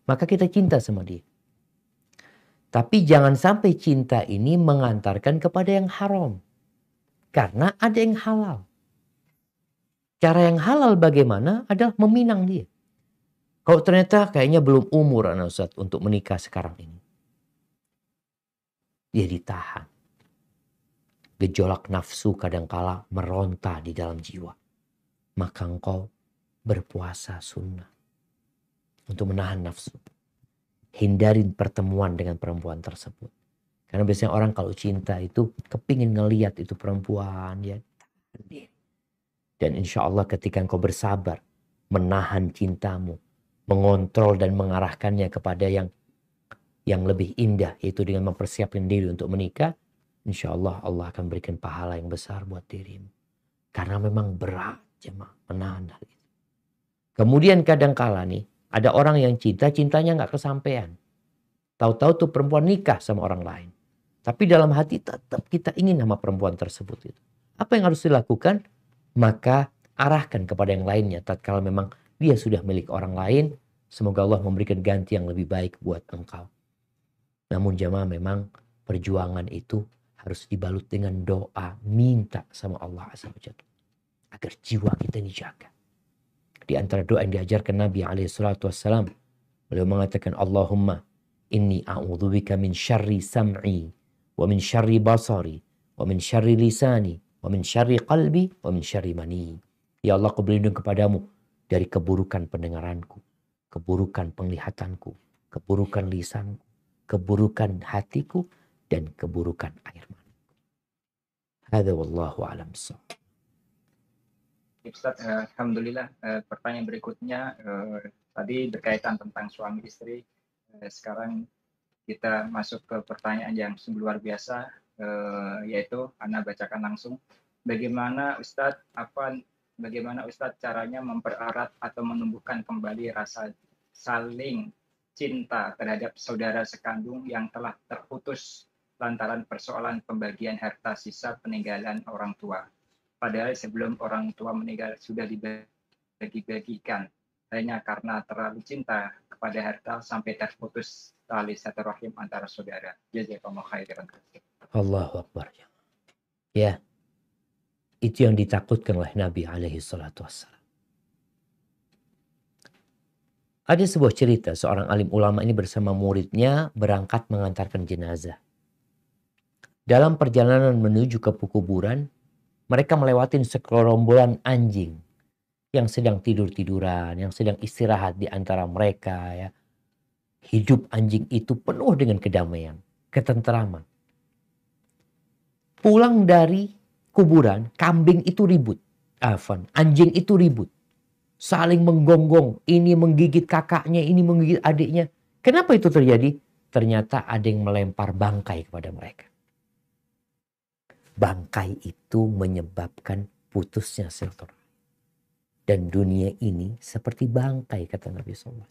Maka kita cinta sama dia. Tapi jangan sampai cinta ini mengantarkan kepada yang haram. Karena ada yang halal. Cara yang halal bagaimana adalah meminang dia. Kalau ternyata kayaknya belum umur anak Ustaz untuk menikah sekarang ini. Dia ditahan. Gejolak nafsu kadangkala meronta di dalam jiwa. Maka engkau berpuasa sunnah. Untuk menahan nafsu. Hindarin pertemuan dengan perempuan tersebut. Karena biasanya orang kalau cinta itu kepingin ngeliat itu perempuan. Ya, dan insya Allah ketika engkau bersabar. Menahan cintamu. Mengontrol dan mengarahkannya kepada yang lebih indah. Yaitu dengan mempersiapkan diri untuk menikah. Insya Allah Allah akan berikan pahala yang besar buat dirimu. Karena memang berat jemaah menahan hal itu. Kemudian kadangkala nih. Ada orang yang cintanya nggak kesampaian. Tahu-tahu tuh perempuan nikah sama orang lain. Tapi dalam hati tetap kita ingin sama perempuan tersebut itu. Apa yang harus dilakukan? Maka arahkan kepada yang lainnya. Tatkala memang dia sudah milik orang lain. Semoga Allah memberikan ganti yang lebih baik buat engkau. Namun jamaah memang perjuangan itu harus dibalut dengan doa. Minta sama Allah Azza wa Jalla. Agar jiwa kita dijaga. Di antara doa yang diajarkan Nabi SAW. Beliau mengatakan, Allahumma inni a'udzubika min syarri sam'i. Wa min syarri basari. Wa min syarri lisani. Wa min syarri qalbi. Wa min syarri mani. Ya Allah, aku berlindung kepadamu. Dari keburukan pendengaranku. Keburukan penglihatanku. Keburukan lisanku. Keburukan hatiku. Dan keburukan air mani. Hadza wallahu a'lam bissawab. Ustaz, alhamdulillah. Pertanyaan berikutnya tadi berkaitan tentang suami istri. Sekarang kita masuk ke pertanyaan yang sungguh luar biasa, yaitu Ana bacakan langsung. Bagaimana Ustaz caranya mempererat atau menumbuhkan kembali rasa saling cinta terhadap saudara sekandung yang telah terputus lantaran persoalan pembagian harta sisa peninggalan orang tua. Padahal sebelum orang tua meninggal sudah dibagi-bagikan. Hanya karena terlalu cinta kepada harta sampai terputus tali silaturahim antara saudara. Jazakallahu khairan. Allahu Akbar. Ya. Itu yang ditakutkan oleh Nabi alaihi salatu wassalam. Ada sebuah cerita seorang alim ulama ini bersama muridnya berangkat mengantarkan jenazah. Dalam perjalanan menuju ke kuburan, mereka melewatin sekerombolan anjing yang sedang tidur-tiduran, yang sedang istirahat di antara mereka ya. Hidup anjing itu penuh dengan kedamaian, ketenteraman. Pulang dari kuburan, kambing itu ribut. Anjing itu ribut. Saling menggonggong, ini menggigit kakaknya, ini menggigit adiknya. Kenapa itu terjadi? Ternyata ada yang melempar bangkai kepada mereka. Bangkai itu menyebabkan putusnya silaturahmi. Dan dunia ini seperti bangkai, kata Nabi SAW.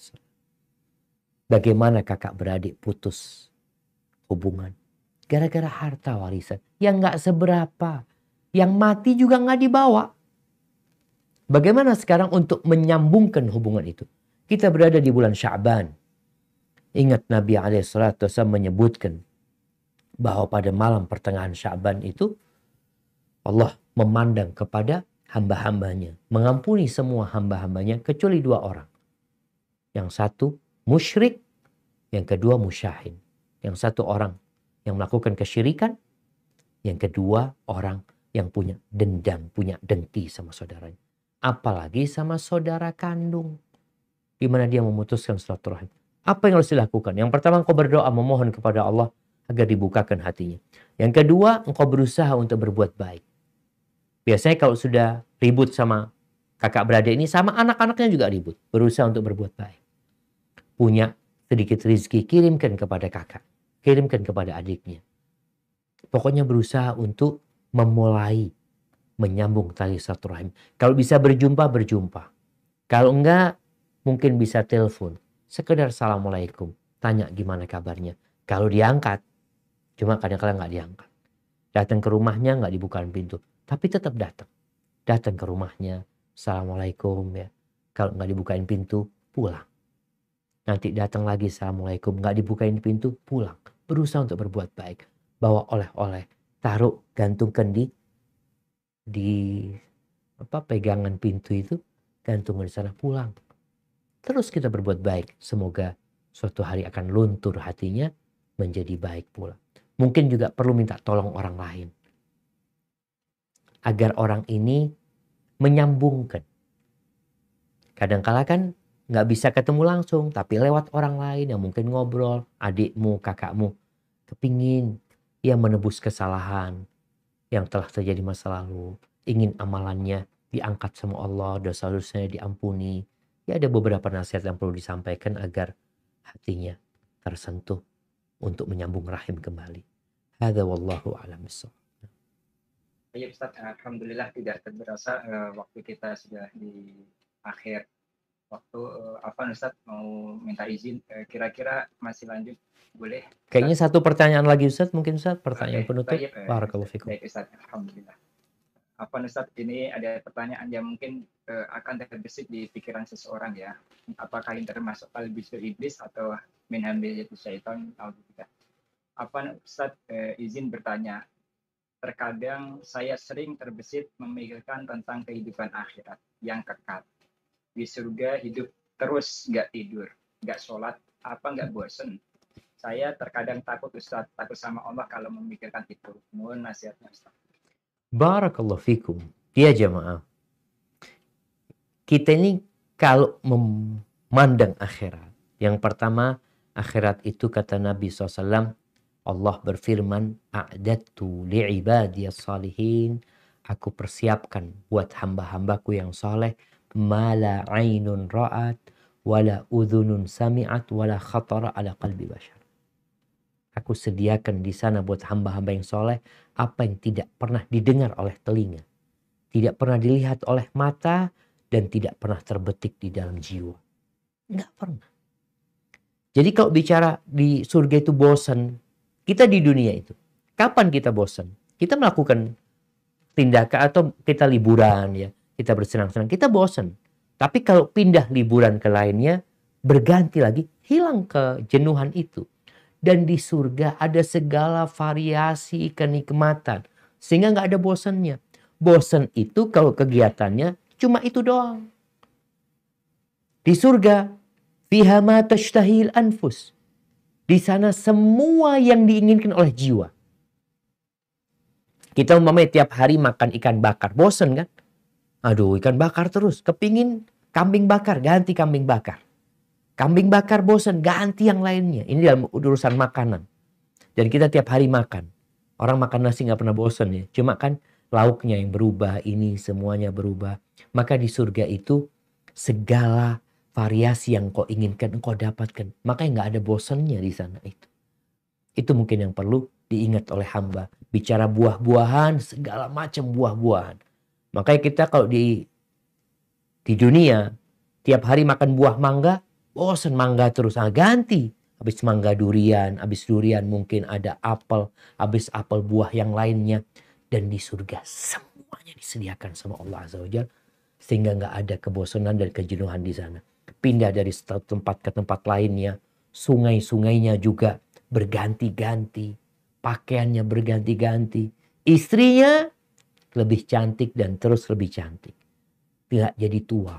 Bagaimana kakak beradik putus hubungan? Gara-gara harta warisan yang gak seberapa. Yang mati juga gak dibawa. Bagaimana sekarang untuk menyambungkan hubungan itu? Kita berada di bulan Sya'ban. Ingat Nabi SAW menyebutkan bahwa pada malam pertengahan Sya'ban itu Allah memandang kepada hamba-hambanya. Mengampuni semua hamba-hambanya kecuali 2 orang. Yang satu musyrik, yang kedua musyahin. Yang satu orang yang melakukan kesyirikan, yang kedua orang yang punya dendam, punya dengki sama saudaranya. Apalagi sama saudara kandung. Di mana dia memutuskan silaturahim. Apa yang harus dilakukan? Yang pertama, engkau berdoa memohon kepada Allah agar dibukakan hatinya. Yang kedua, engkau berusaha untuk berbuat baik. Biasanya kalau sudah ribut sama kakak beradik ini, sama anak-anaknya juga ribut. Berusaha untuk berbuat baik. Punya sedikit rezeki, kirimkan kepada kakak. Kirimkan kepada adiknya. Pokoknya berusaha untuk memulai menyambung tali silaturahim. Kalau bisa berjumpa, berjumpa. Kalau enggak, mungkin bisa telepon. Sekedar assalamualaikum. Tanya gimana kabarnya. Kalau diangkat, cuma kadang-kadang nggak diangkat. Datang ke rumahnya nggak dibukain pintu. Tapi tetap datang. Datang ke rumahnya. Assalamualaikum ya. Kalau nggak dibukain pintu, pulang. Nanti datang lagi assalamualaikum. Nggak dibukain pintu, pulang. Berusaha untuk berbuat baik. Bawa oleh-oleh. Taruh, gantungkan di pegangan pintu itu. Gantungkan di sana, pulang. Terus kita berbuat baik. Semoga suatu hari akan luntur hatinya menjadi baik pula. Mungkin juga perlu minta tolong orang lain. Agar orang ini menyambungkan. Kadang-kala kan nggak bisa ketemu langsung. Tapi lewat orang lain yang mungkin ngobrol. Adikmu, kakakmu. Kepingin ia menebus kesalahan yang telah terjadi masa lalu. Ingin amalannya diangkat sama Allah. Dosa-dosanya diampuni. Ya ada beberapa nasihat yang perlu disampaikan agar hatinya tersentuh untuk menyambung rahim kembali. Hadza wallahu a'lam bissawab. Ya Ustaz, alhamdulillah tidak terasa waktu kita sudah di akhir waktu. Afwan Ustaz, mau minta izin, kira-kira masih lanjut boleh? Kayaknya satu pertanyaan lagi Ustaz, mungkin Ustaz, pertanyaan penutup. Barakallahu fikum. Baik Ustaz, alhamdulillah. Afwan Ustaz, ini ada pertanyaan yang mungkin akan terbesit di pikiran seseorang ya. Apakah ini termasuk al-bisu iblis atau min hamzati syaitan? Afwan Ustaz, izin bertanya. Terkadang saya sering terbesit memikirkan tentang kehidupan akhirat yang kekal. Di surga hidup terus, nggak tidur, nggak sholat, apa nggak bosen. Saya terkadang takut Ustaz, takut sama Allah kalau memikirkan itu. Mohon nasihatnya Ustaz. Barakallahu fikum. Ya jamaah. Kita ini kalau memandang akhirat. Yang pertama, akhirat itu kata Nabi SAW. Allah berfirman, A'dadtu li'ibadiyas salihin. Aku persiapkan buat hamba-hambaku yang saleh. Ma la ainun ra'at. Wala udhunun sami'at. Wala khatara ala qalbi bashar. Aku sediakan di sana buat hamba-hamba yang soleh apa yang tidak pernah didengar oleh telinga, tidak pernah dilihat oleh mata, dan tidak pernah terbetik di dalam jiwa. Nggak pernah. Jadi kalau bicara di surga itu bosan, kita di dunia itu, kapan kita bosan? Kita melakukan tindakan atau kita liburan ya, kita bersenang-senang, kita bosan. Tapi kalau pindah liburan ke lainnya, berganti lagi, hilang kejenuhan itu. Dan di surga ada segala variasi kenikmatan. Sehingga nggak ada bosannya. Bosan itu kalau kegiatannya cuma itu doang. Di surga, fiha ma tashtahil anfus. Di sana semua yang diinginkan oleh jiwa. Kita umpamanya tiap hari makan ikan bakar. Bosan kan? Aduh, ikan bakar terus. Kepingin kambing bakar, ganti kambing bakar. Kambing bakar bosan, ganti yang lainnya. Ini dalam urusan makanan. Dan kita tiap hari makan. Orang makan nasi nggak pernah bosan ya. Cuma kan lauknya yang berubah, ini semuanya berubah. Maka di surga itu segala variasi yang kau inginkan, engkau dapatkan. Makanya nggak ada bosannya di sana itu. Itu mungkin yang perlu diingat oleh hamba. Bicara buah-buahan, segala macam buah-buahan. Makanya kita kalau di dunia, tiap hari makan buah mangga, bosan mangga terus. Nah, ganti. Habis mangga durian, habis durian mungkin ada apel, habis apel buah yang lainnya. Dan di surga semuanya disediakan sama Allah Azza wa Jalla. Sehingga nggak ada kebosanan dan kejenuhan di sana. Pindah dari satu tempat ke tempat lainnya. Sungai-sungainya juga berganti-ganti. Pakaiannya berganti-ganti. Istrinya lebih cantik dan terus lebih cantik. Tidak jadi tua.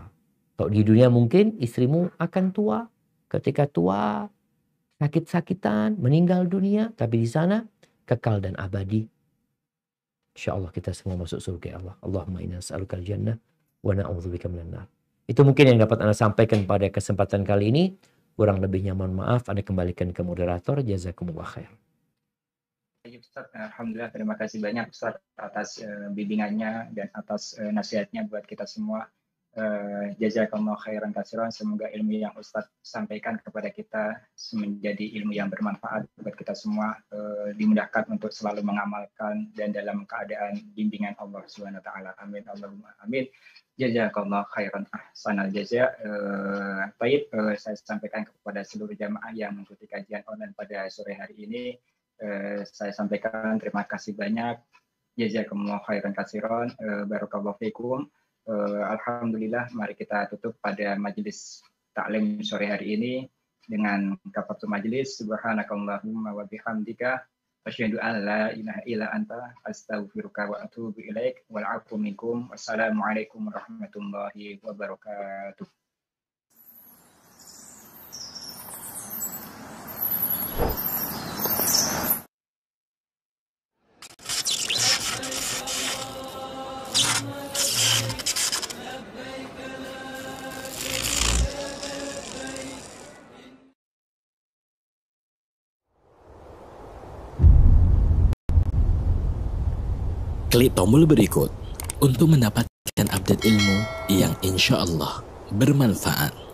Kalau di dunia mungkin istrimu akan tua. Ketika tua, sakit-sakitan, meninggal dunia. Tapi di sana kekal dan abadi. Insya Allah kita semua masuk surga Allah. Allahumma inna nas'alukal jannah wa na'udzubika minan nar. Itu mungkin yang dapat Anda sampaikan pada kesempatan kali ini. Kurang lebihnya mohon maaf. Anda kembalikan ke moderator. Jazakumullah khair. Ustaz, alhamdulillah, terima kasih banyak Ustaz atas bimbingannya dan atas nasihatnya buat kita semua. Jazakallahu khairan katsiran. Semoga ilmu yang Ustaz sampaikan kepada kita menjadi ilmu yang bermanfaat buat kita semua, dimudahkan untuk selalu mengamalkan dan dalam keadaan bimbingan Allah Subhanahu wa taala. Amin Allahumma amin. Jazakallahu khairan ahsanal jaza. Baik, saya sampaikan kepada seluruh jamaah yang mengikuti kajian online pada sore hari ini. Saya sampaikan terima kasih banyak. Jazakumullah khairan katsiran. Barakallahu fikum. Alhamdulillah, mari kita tutup pada majelis taklim sore hari ini dengan kafaratul majelis. Subhanakallahumma wa bihamdika asyhadu an la ilaha illa anta astaghfiruka wa atubu ilaik. Wal 'afwu minkum. Wassalamualaikum warahmatullahi wabarakatuh. Klik tombol berikut untuk mendapatkan update ilmu yang insya Allah bermanfaat.